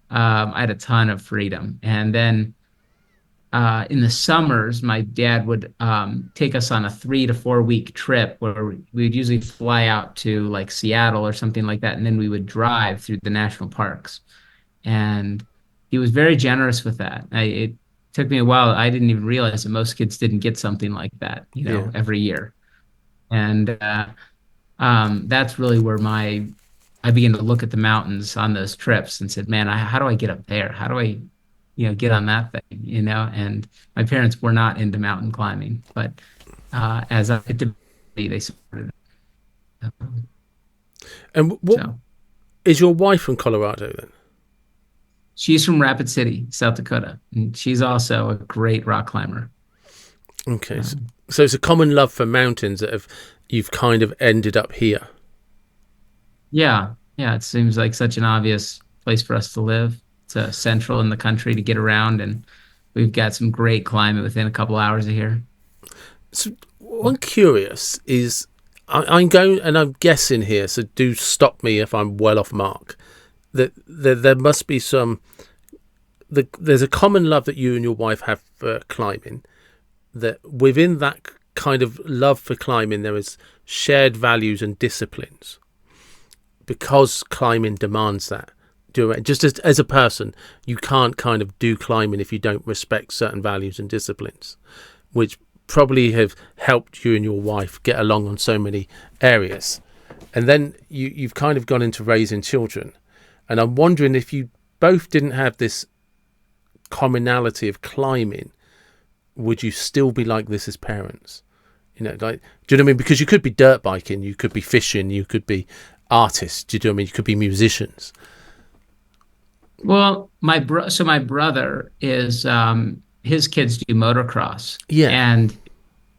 I had a ton of freedom. And then in the summers, my dad would take us on a 3 to 4 week trip where we would usually fly out to like Seattle or something like that, and then we would drive through the national parks. And he was very generous with that. It took me a while. I didn't even realize that most kids didn't get something like that, Yeah. every year. And that's really where I began to look at the mountains on those trips and said, man, how do I get up there? How do I, get on that thing, And my parents were not into mountain climbing, but as I did, they supported it. And what So is your wife from Colorado then? she's from Rapid City, South Dakota, and she's also a great rock climber. Okay, so it's a common love for mountains that you've kind of ended up here. Yeah, yeah, it seems like such an obvious place for us to live. It's central in the country to get around, and we've got some great climate within a couple hours of here. So what I'm curious is, I'm going, and I'm guessing here, so do stop me if I'm well off mark, that there must be there's a common love that you and your wife have for climbing, that within that kind of love for climbing there is shared values and disciplines, because climbing demands that. Just as a person, you can't kind of do climbing if you don't respect certain values and disciplines, which probably have helped you and your wife get along on so many areas. And then you've kind of gone into raising children, and I'm wondering if you both didn't have this commonality of climbing, would you still be like this as parents? Like, do you know what I mean? Because you could be dirt biking, you could be fishing, you could be artists, do you know what I mean? You could be musicians. Well, my brother is his kids do motocross. Yeah. And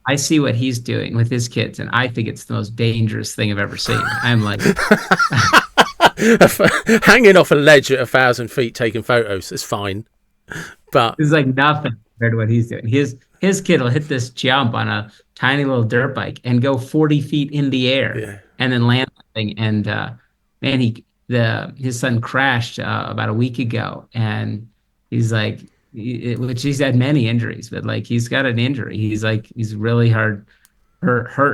I see what he's doing with his kids, and I think it's the most dangerous thing I've ever seen. I'm like hanging off a ledge at 1,000 feet taking photos is fine, but it's like nothing compared to what he's doing. His kid will hit this jump on a tiny little dirt bike and go 40 feet in the air, yeah, and then land that thing. And man, his son crashed about a week ago, and he's like, which he's had many injuries, but like he's got an injury. He's really hurt.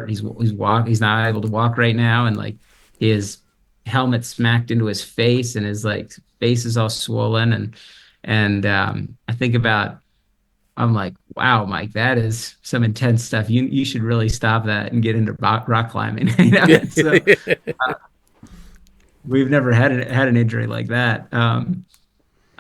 He's not able to walk right now, and like his helmet smacked into his face, and his like face is all swollen. And I'm like, wow, Mike, that is some intense stuff. You should really stop that and get into rock climbing. Yeah. So we've never had an injury like that.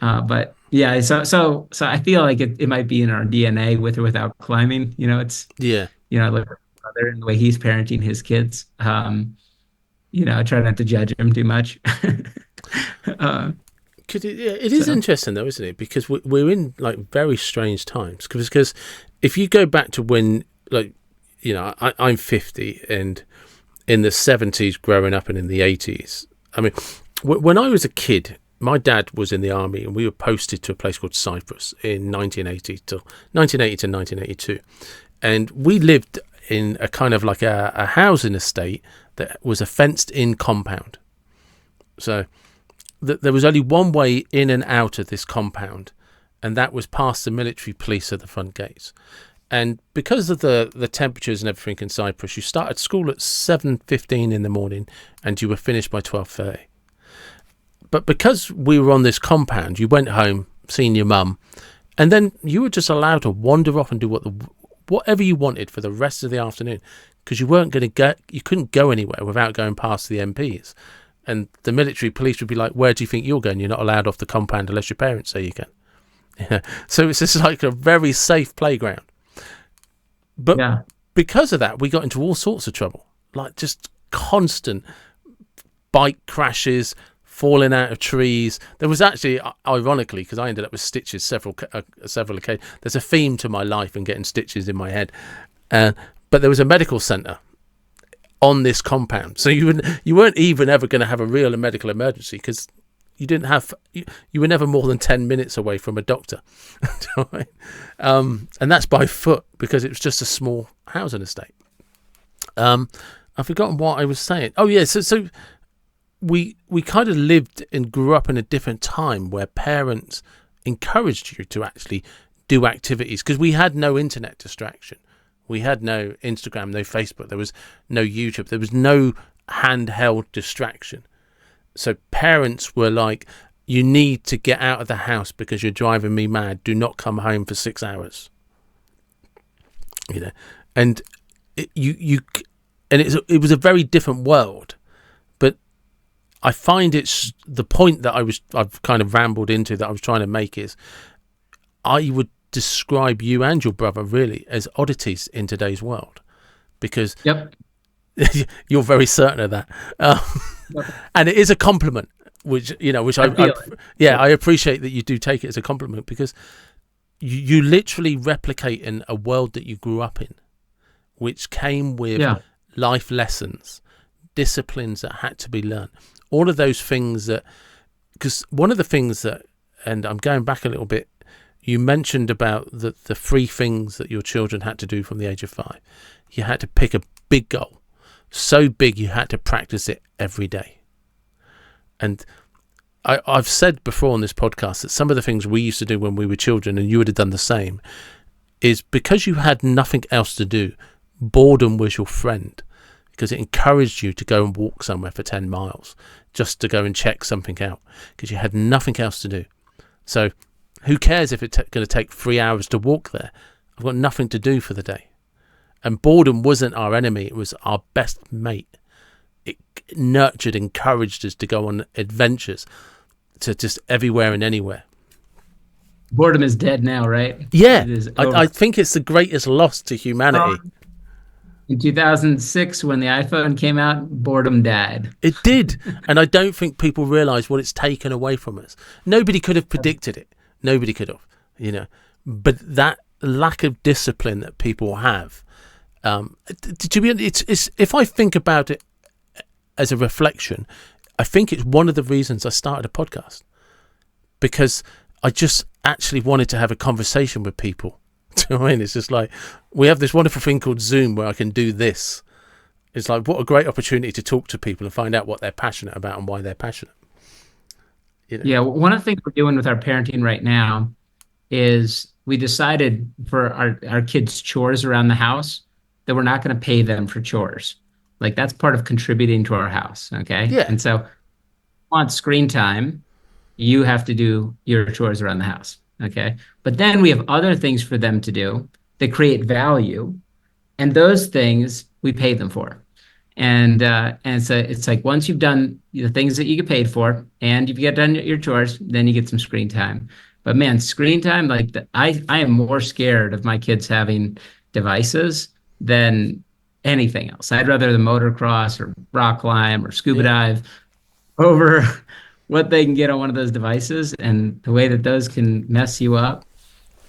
But yeah, so I feel like it might be in our DNA with or without climbing. Yeah. I look at my brother and the way he's parenting his kids. I try not to judge him too much. It is interesting though, isn't it? Because we're in like very strange times. Because if you go back to when, like, I'm 50, and in the 70s growing up and in the 80s, I mean, when I was a kid, my dad was in the army, and we were posted to a place called Cyprus in 1980 to 1982, and we lived in a kind of like a housing estate that was a fenced-in compound. So there was only one way in and out of this compound, and that was past the military police at the front gates. And because of the temperatures and everything in Cyprus, you started school at 7:15 in the morning, and you were finished by 12:30. But because we were on this compound, you went home, seen your mum, and then you were just allowed to wander off and do whatever you wanted for the rest of the afternoon, because you couldn't go anywhere without going past the MPs. And the military police would be like, where do you think you're going? You're not allowed off the compound unless your parents say you can. Yeah. So it's just like a very safe playground. But yeah, because of that, we got into all sorts of trouble, like just constant bike crashes, falling out of trees. There was actually, ironically, because I ended up with stitches several occasions. There's a theme to my life and getting stitches in my head. But there was a medical centre on this compound, so you weren't even ever going to have a real medical emergency, because you were never more than 10 minutes away from a doctor. And that's by foot, because it was just a small housing estate. I've forgotten what I was saying. Oh yeah, so we kind of lived and grew up in a different time where parents encouraged you to actually do activities, because we had no internet distraction. We had no Instagram, no Facebook, there was no YouTube, there was no handheld distraction. So parents were like, you need to get out of the house because you're driving me mad. Do not come home for 6 hours. And it was a very different world. But I find it's the point that I've kind of rambled into that I was trying to make is, I would describe you and your brother really as oddities in today's world, because Yep. you're very certain of that. And it is a compliment, which I appreciate that you do take it as a compliment, because you literally replicate in a world that you grew up in, which came with life lessons, disciplines that had to be learned, all of those things that, because one of the things that, and I'm going back a little bit, you mentioned about the 3 things that your children had to do from the age of 5. You had to pick a big goal, so big you had to practice it every day. And I've said before on this podcast that some of the things we used to do when we were children, and you would have done the same, is because you had nothing else to do, boredom was your friend, because it encouraged you to go and walk somewhere for 10 miles just to go and check something out, because you had nothing else to do. So who cares if it's going to take 3 hours to walk there? I've got nothing to do for the day. And boredom wasn't our enemy, it was our best mate. It nurtured, encouraged us to go on adventures to just everywhere and anywhere. Boredom is dead now, right? Yeah, I think it's the greatest loss to humanity. In 2006, when the iPhone came out, boredom died. It did. And I don't think people realise what it's taken away from us. Nobody could have predicted it. Nobody could have, But that lack of discipline that people have, to be honest, it's if I think about it as a reflection, I think it's one of the reasons I started a podcast, because I just actually wanted to have a conversation with people. Do you know what I mean? It's just like, we have this wonderful thing called Zoom where I can do this. It's like, what a great opportunity to talk to people and find out what they're passionate about and why they're passionate. Yeah, one of the things we're doing with our parenting right now is we decided for our kids' chores around the house that we're not going to pay them for chores. Like, that's part of contributing to our house, okay? Yeah. And so, on screen time, you have to do your chores around the house, okay? But then we have other things for them to do that create value, and those things we pay them for. And so it's like, once you've done the things that you get paid for and you've got done your chores, then you get some screen time. But man, screen time, like I am more scared of my kids having devices than anything else. I'd rather the motocross or rock climb or scuba dive over what they can get on one of those devices, and the way that those can mess you up.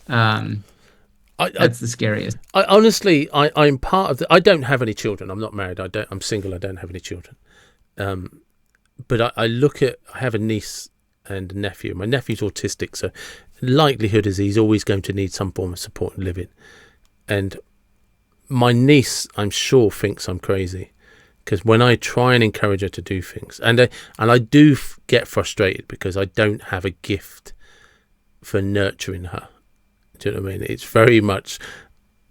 That's the scariest. I'm part of the. I don't have any children. I'm not married. I'm single. I don't have any children. But I look at. I have a niece and a nephew. My nephew's autistic, so likelihood is he's always going to need some form of support and living. And my niece, I'm sure, thinks I'm crazy, because when I try and encourage her to do things, and I do get frustrated because I don't have a gift for nurturing her. Do you know what I mean? It's very much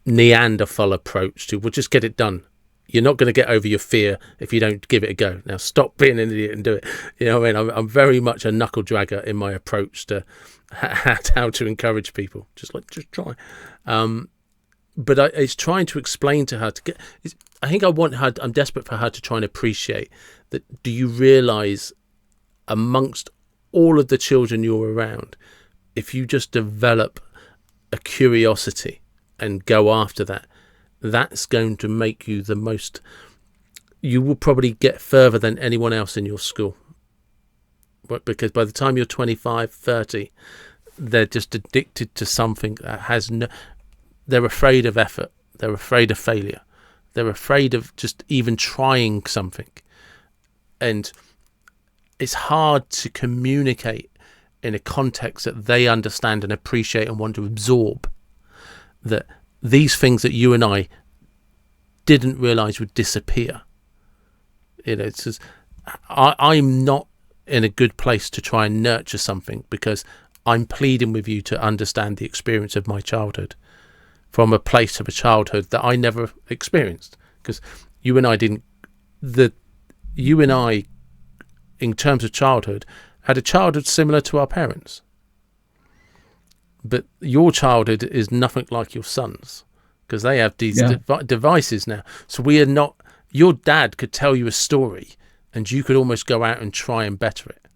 Neanderthal approach to, we'll just get it done. You're not going to get over your fear if you don't give it a go. Now stop being an idiot and do it. You know what I mean? I'm very much a knuckle dragger in my approach to how to encourage people. Just try. But it's trying to explain to her I think I'm desperate for her to try and appreciate that. Do you realise, amongst all of the children you're around, if you just develop a curiosity and go after that, that's going to make you the most. You will probably get further than anyone else in your school. But because by the time you're 25, 30, they're just addicted to something that has no. They're afraid of effort. They're afraid of failure. They're afraid of just even trying something. And it's hard to communicate in a context that they understand and appreciate and want to absorb, that these things that you and I didn't realise would disappear. It's just, I'm not in a good place to try and nurture something, because I'm pleading with you to understand the experience of my childhood from a place of a childhood that I never experienced. Because you and I, in terms of childhood, had a childhood similar to our parents. But your childhood is nothing like your son's, because they have these devices now. So we are not. Your dad could tell you a story, and you could almost go out and try and better it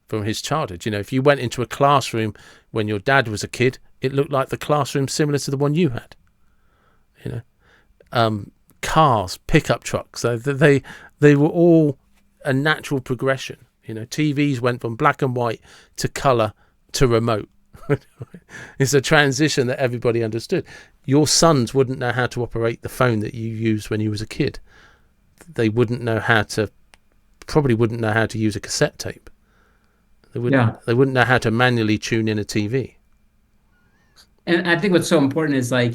from his childhood. If you went into a classroom when your dad was a kid, it looked like the classroom similar to the one you had. Cars, pickup trucks, they were all a natural progression. TVs went from black and white to colour to remote. It's a transition that everybody understood. Your sons wouldn't know how to operate the phone that you used when you was a kid. They wouldn't know how to use a cassette tape. They wouldn't know how to manually tune in a TV. And I think what's so important is, like,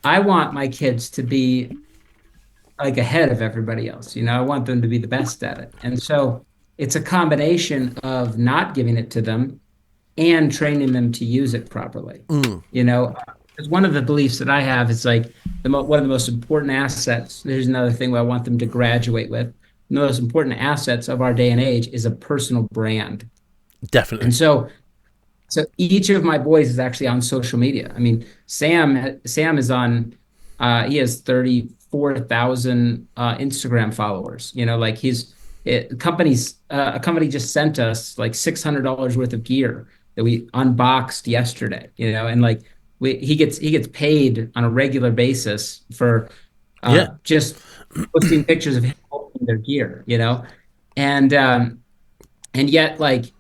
I want my kids to be like ahead of everybody else. I want them to be the best at it. And so it's a combination of not giving it to them and training them to use it properly. Because one of the beliefs that I have is, like, one of the most important assets. There's another thing I want them to graduate with. The most important assets of our day and age is a personal brand. Definitely. And so each of my boys is actually on social media. I mean, Sam is on, he has 34,000 Instagram followers. Like, a company just sent us like $600 worth of gear that we unboxed yesterday. And like, he gets paid on a regular basis for just posting pictures of him holding their gear. And yet, like,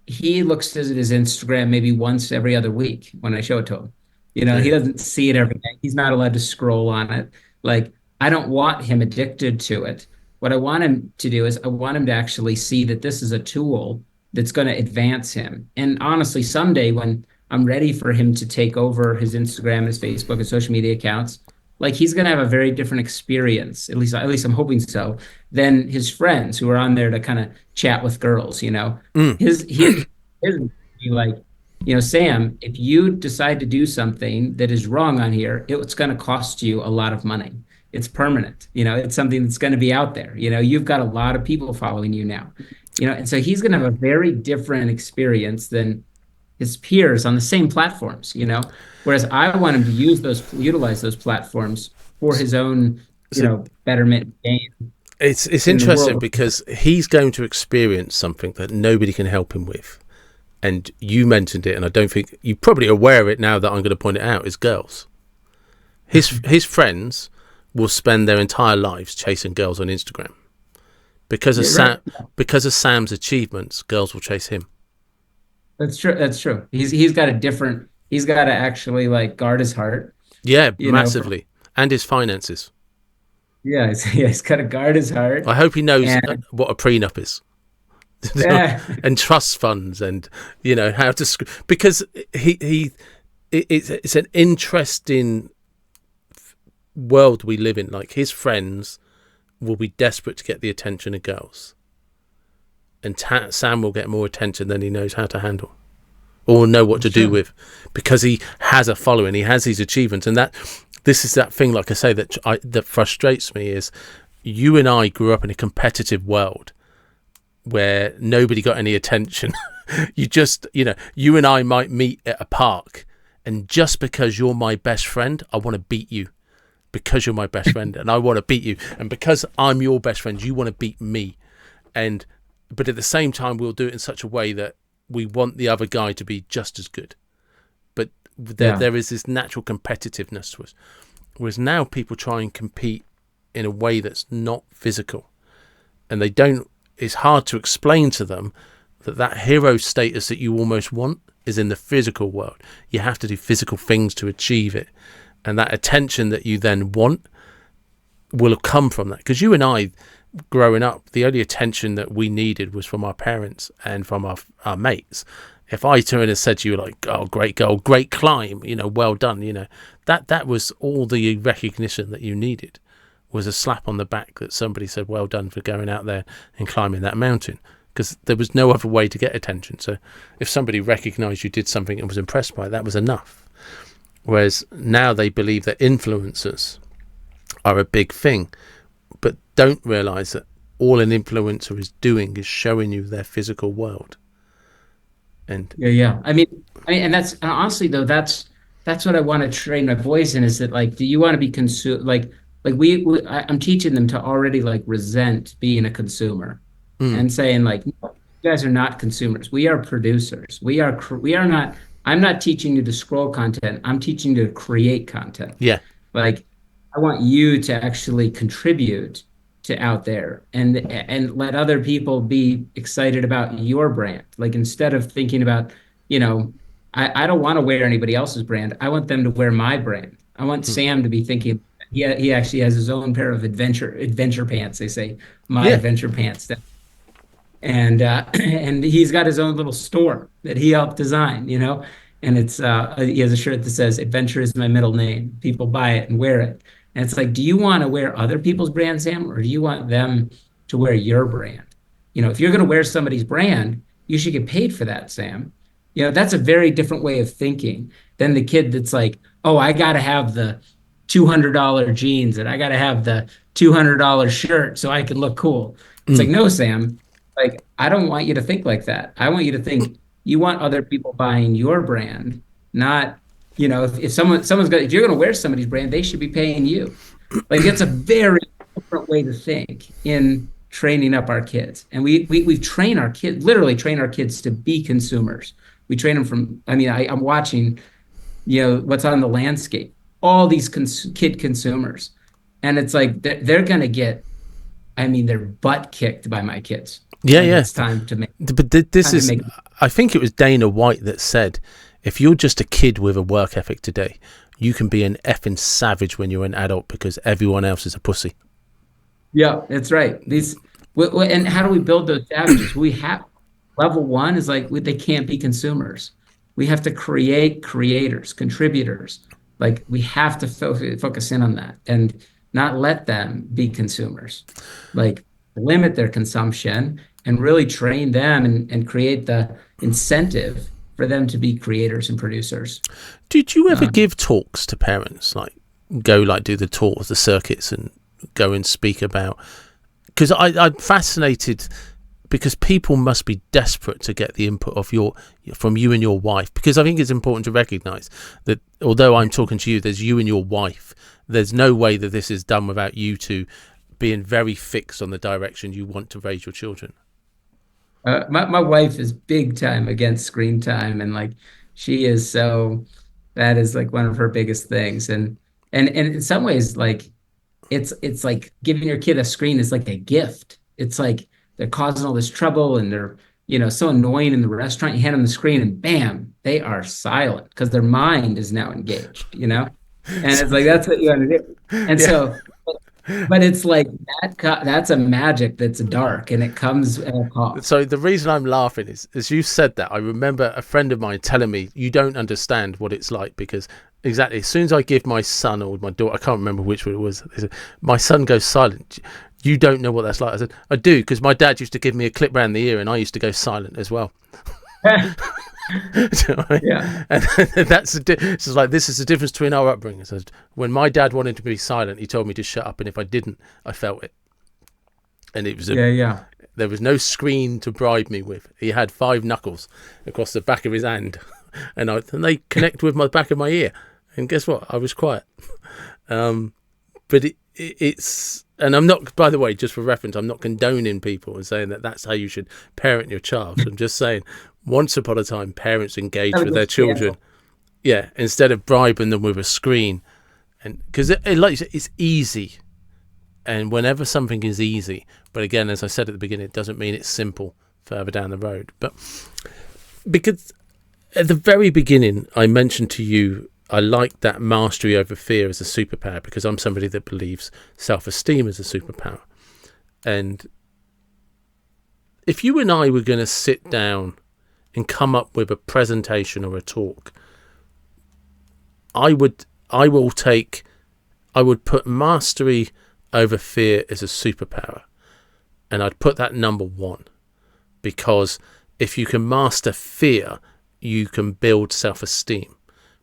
he looks at his Instagram maybe once every other week when I show it to him. He doesn't see it every day. He's not allowed to scroll on it. Like, I don't want him addicted to it. What I want him to do is I want him to actually see that this is a tool that's going to advance him. And honestly, someday when I'm ready for him to take over his Instagram, his Facebook, his social media accounts, like, he's going to have a very different experience, at least I'm hoping so, than his friends who are on there to kind of chat with girls. His be like, Sam, if you decide to do something that is wrong on here, it's going to cost you a lot of money. It's permanent. It's something that's going to be out there. You've got a lot of people following you now. And so he's going to have a very different experience than his peers on the same platforms. Whereas I want him to utilize those platforms for his own, betterment gain. It's interesting because he's going to experience something that nobody can help him with. And you mentioned it, and I don't think you're probably aware of it now that I'm going to point it out, is girls. His friends will spend their entire lives chasing girls on Instagram. Because of Sam's achievements, girls will chase him. That's true. He's got to actually, like, guard his heart. Yeah, massively. And his finances. Yeah, he's got to guard his heart. I hope he knows what a prenup is. And trust funds, and how to, because it's an interesting world we live in. Like, his friends will be desperate to get the attention of girls, and Sam will get more attention than he knows how to handle or know what to do with, because he has a following, he has these achievements. And this is that thing, like I say, that frustrates me, is you and I grew up in a competitive world where nobody got any attention. You and I might meet at a park, and just because you're my best friend, I want to beat you, because you're my best friend and I want to beat you, and because I'm your best friend, you want to beat me. But at the same time, we'll do it in such a way that we want the other guy to be just as good. But there is this natural competitiveness to us. Whereas now people try and compete in a way that's not physical, and it's hard to explain to them that hero status that you almost want is in the physical world. You have to do physical things to achieve it. And that attention that you then want will have come from that. Because you and I, growing up, the only attention that we needed was from our parents and from our mates. If I turned and said to you, like, oh, great goal, great climb, well done, that was all the recognition that you needed. was a slap on the back that somebody said, well done for going out there and climbing that mountain, because there was no other way to get attention. So if somebody recognized you did something and was impressed by it, that was enough. Whereas now they believe that influencers are a big thing, but don't realize that all an influencer is doing is showing you their physical world. And I mean, and that's honestly though, that's what I want to train my boys in, is that like, do you want to be I'm teaching them to already like resent being a consumer, and saying like, no, you guys are not consumers. We are producers. We are not. I'm not teaching you to scroll content. I'm teaching you to create content. yeah, Like, I want you to actually contribute to out there, and let other people be excited about your brand. Like, instead of thinking about, I don't want to wear anybody else's brand. I want them to wear my brand. I want Sam to be thinking, he actually has his own pair of adventure pants. They say my yeah, adventure pants. And and he's got his own little store that he helped design, and it's he has a shirt that says "Adventure is my middle name." People buy it and wear it, and it's like, do you want to wear other people's brand, Sam, or do you want them to wear your brand? If you're going to wear somebody's brand, you should get paid for that, Sam. That's a very different way of thinking than the kid that's like, oh, I got to have the $200 jeans and I got to have the $200 shirt so I can look cool. It's like, no, Sam, like, I don't want you to think like that. I want you to think you want other people buying your brand, not, if you're going to wear somebody's brand, they should be paying you. Like, it's a very different way to think in training up our kids. And we literally train our kids to be consumers. We train them from, I'm watching, what's on the landscape, all these kid consumers. And it's like, they're going to get, their butt kicked by my kids. Yeah, and yeah. It's time to make. But I think it was Dana White that said, if you're just a kid with a work ethic today, you can be an effing savage when you're an adult because everyone else is a pussy. Yeah, that's right. And how do we build those savages? We have level one is like, they can't be consumers. We have to create creators, contributors. Like, we have to focus in on that and not let them be consumers. Like, limit their consumption and really train them and create the incentive for them to be creators and producers. Did you ever give talks to parents, like do the tours, the circuits, and go and speak about? Because I'm fascinated, because people must be desperate to get the input from you and your wife, because I think it's important to recognize that although I'm talking to you, there's you and your wife. There's no way that this is done without you two being very fixed on the direction you want to raise your children. My wife is big time against screen time, and like, she is, so that is like one of her biggest things. And in some ways, like, it's like giving your kid a screen is like a gift. It's like they're causing all this trouble and they're, so annoying in the restaurant. You hand them the screen and bam, they are silent because their mind is now engaged, and it's like, that's what you want to do. And so, but it's like that's a magic that's dark, and it comes at a cost. So the reason I'm laughing is, as you said that, I remember a friend of mine telling me, you don't understand what it's like, because exactly as soon as I give my son or my daughter, I can't remember which one it was, they said, my son goes silent. You don't know what that's like. I said, I do, because my dad used to give me a clip round the ear and I used to go silent as well. Yeah. And this is the difference between our upbringing. So when my dad wanted to be silent, he told me to shut up, and if I didn't, I felt it. And it was there was no screen to bribe me with. He had 5 knuckles across the back of his hand, and they connect with my back of my ear. And guess what? I was quiet. But it's, and I'm not, by the way, just for reference, I'm not condoning people and saying that that's how you should parent your child. I'm just saying, once upon a time, parents engaged with their children, instead of bribing them with a screen, and because like you said, it's easy, and whenever something is easy, but again, as I said at the beginning, it doesn't mean it's simple further down the road. But because at the very beginning, I mentioned to you, I like that mastery over fear as a superpower, because I'm somebody that believes self-esteem is a superpower. And if you and I were going to sit down and come up with a presentation or a talk, I would put mastery over fear is a superpower. And I'd put that number one, because if you can master fear, you can build self-esteem.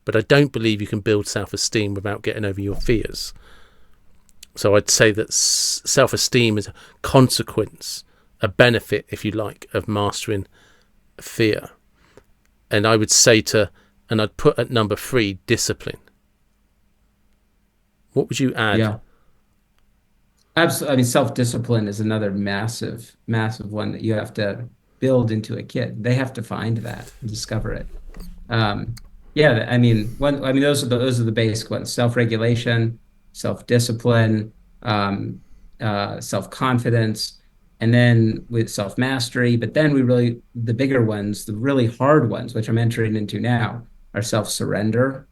But I don't believe you can build self-esteem without getting over your fears. So I'd say that self-esteem is a consequence, a benefit, if you like, of mastering fear. And I would say and I'd put at number three, discipline. What would you add? Yeah. Absolutely. I mean, self-discipline is another massive, massive one that you have to build into a kid. They have to find that and discover it. Um, yeah, I mean, those are the basic ones: self-regulation, self-discipline, self-confidence, and then with self-mastery. But then the bigger ones, the really hard ones, which I'm entering into now, are self-surrender.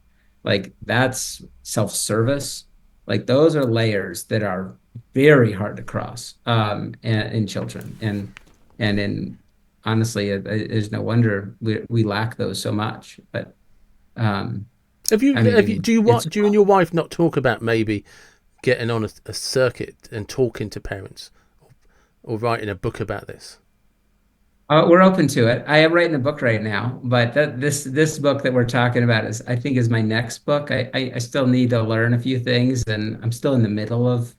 Like that's self-service. Like those are layers that are very hard to cross in children, and in honestly, there's no wonder we lack those so much. But I mean, Do you and your wife not talk about maybe getting on a circuit and talking to parents, or writing a book about this? we're open to it. I am writing a book right now, but this book that we're talking about I think is my next book. I still need to learn a few things, and I'm still in the middle of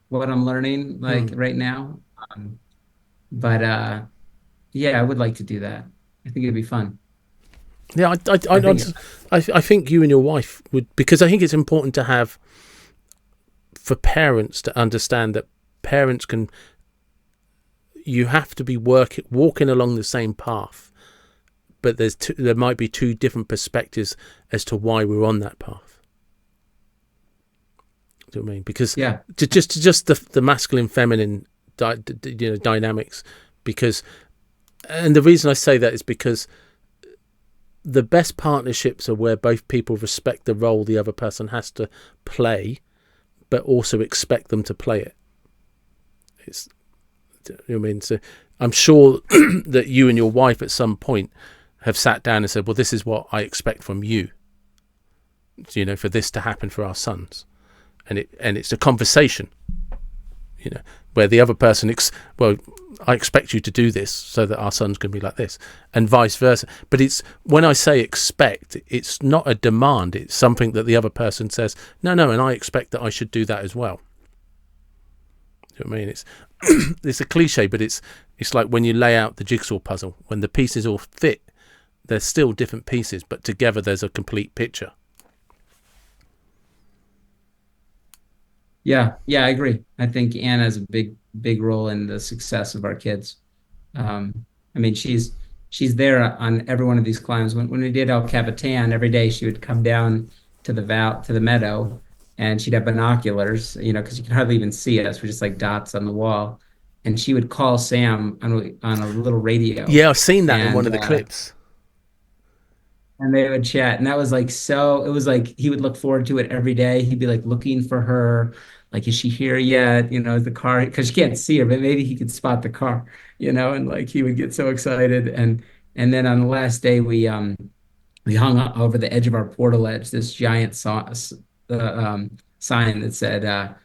what I'm learning like right now. But yeah, I would like to do that. I think it'd be fun. Yeah, I think you and your wife would, because I think it's important to have, for parents to understand that parents can, you have to be walking along the same path, but there might be two different perspectives as to why we're on that path. Do you know what I mean? Because yeah, just the masculine feminine dynamics, because, and the reason I say that is because the best partnerships are where both people respect the role the other person has to play, but also expect them to play it. It's, you know what I mean? So I'm sure that you and your wife at some point have sat down and said, well, this is what I expect from you, for this to happen for our sons. And it's a conversation, where the other person, I expect you to do this so that our son's going to be like this, and vice versa. But when I say expect, it's not a demand. It's something that the other person says, no, and I expect that I should do that as well. Do you know what I mean? It's it's a cliche, but it's like when you lay out the jigsaw puzzle, when the pieces all fit, they're still different pieces, but together there's a complete picture. Yeah, I agree. I think Anne has a big role in the success of our kids. I mean, she's there on every one of these climbs. When we did El Capitan, every day she would come down to the meadow, and she'd have binoculars, because you could hardly even see us. We're just like dots on the wall. And she would call Sam on a little radio. Yeah, I've seen that in one of the clips. And they would chat, and that was like it was like he would look forward to it every day. He'd be like looking for her, like, is she here yet? The car, because you can't see her, but maybe he could spot the car, and like he would get so excited. And then on the last day, we hung up over the edge of our portal edge this giant sign that said,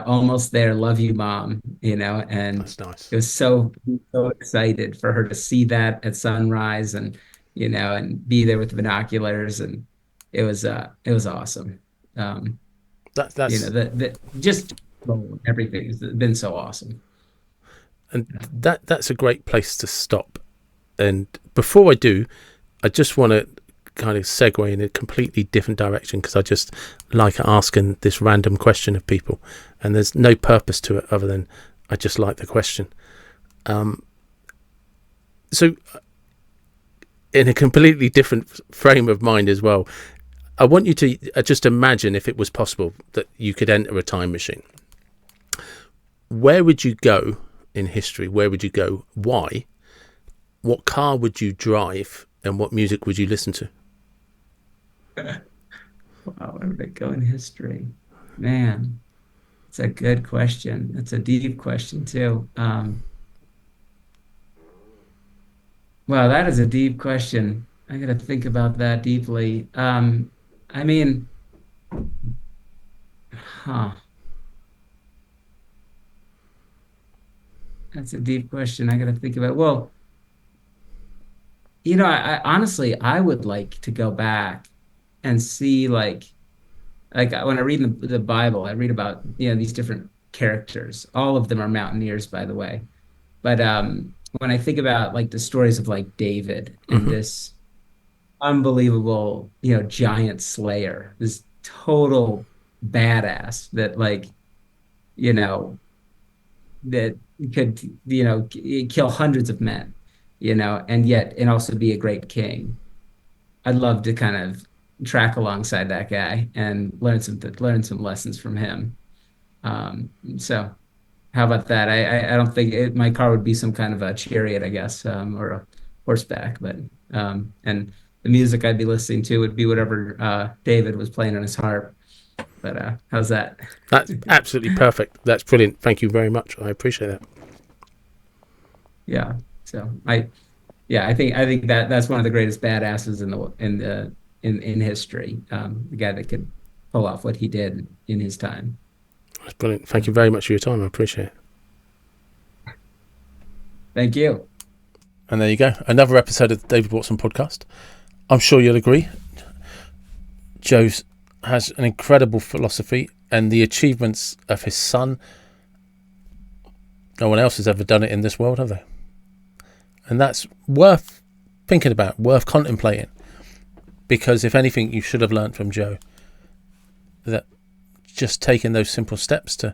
almost there, love you, mom. And that's nice. It was so excited for her to see that at sunrise, and be there with the binoculars, and it was awesome. Just everything has been so awesome. And that's a great place to stop. And before I do, I just want to kind of segue in a completely different direction, because I just like asking this random question of people, and there's no purpose to it other than I just like the question. So in a completely different frame of mind as well, I want you to just imagine, if it was possible, that you could enter a time machine. Where would you go in history? Where would you go? Why? What car would you drive? And what music would you listen to? Wow, where would I go in history? Man, it's a good question. It's a deep question too. Wow, that is a deep question. I got to think about that deeply. I mean, huh. That's a deep question. I got to think about. Well, I honestly, I would like to go back and see like when I read the Bible, I read about these different characters. All of them are mountaineers, by the way. But when I think about like the stories of like David and Hmm. this unbelievable, giant slayer, this total badass that you know, that could, kill hundreds of men, and also be a great king. I'd love to kind of track alongside that guy and learn some lessons from him. So how about that? I don't think my car would be some kind of a chariot, I guess, or a horseback, but and the music I'd be listening to would be whatever David was playing on his harp. But how's that? That's absolutely perfect. That's brilliant. Thank you very much. I appreciate that. Yeah. So I think that's one of the greatest badasses in history. The guy that could pull off what he did in his time. That's brilliant. Thank you very much for your time. I appreciate it. Thank you. And there you go. Another episode of the David Watson podcast. I'm sure you'll agree. Joe has an incredible philosophy, and the achievements of his son, no one else has ever done it in this world, have they? And that's worth thinking about, worth contemplating. Because if anything, you should have learned from Joe that just taking those simple steps to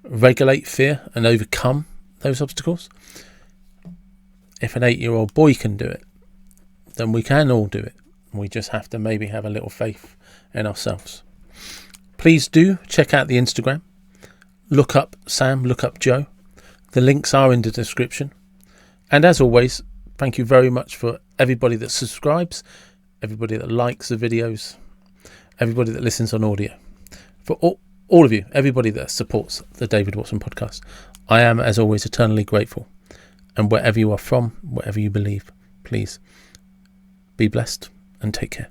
regulate fear and overcome those obstacles. If an 8-year-old boy can do it, then we can all do it. We just have to maybe have a little faith in ourselves. Please do check out the Instagram. Look up Sam, look up Joe. The links are in the description. And as always, thank you very much for everybody that subscribes, everybody that likes the videos, everybody that listens on audio. For all of you, everybody that supports the David Watson podcast. I am, as always, eternally grateful. And wherever you are from, whatever you believe, please be blessed and take care.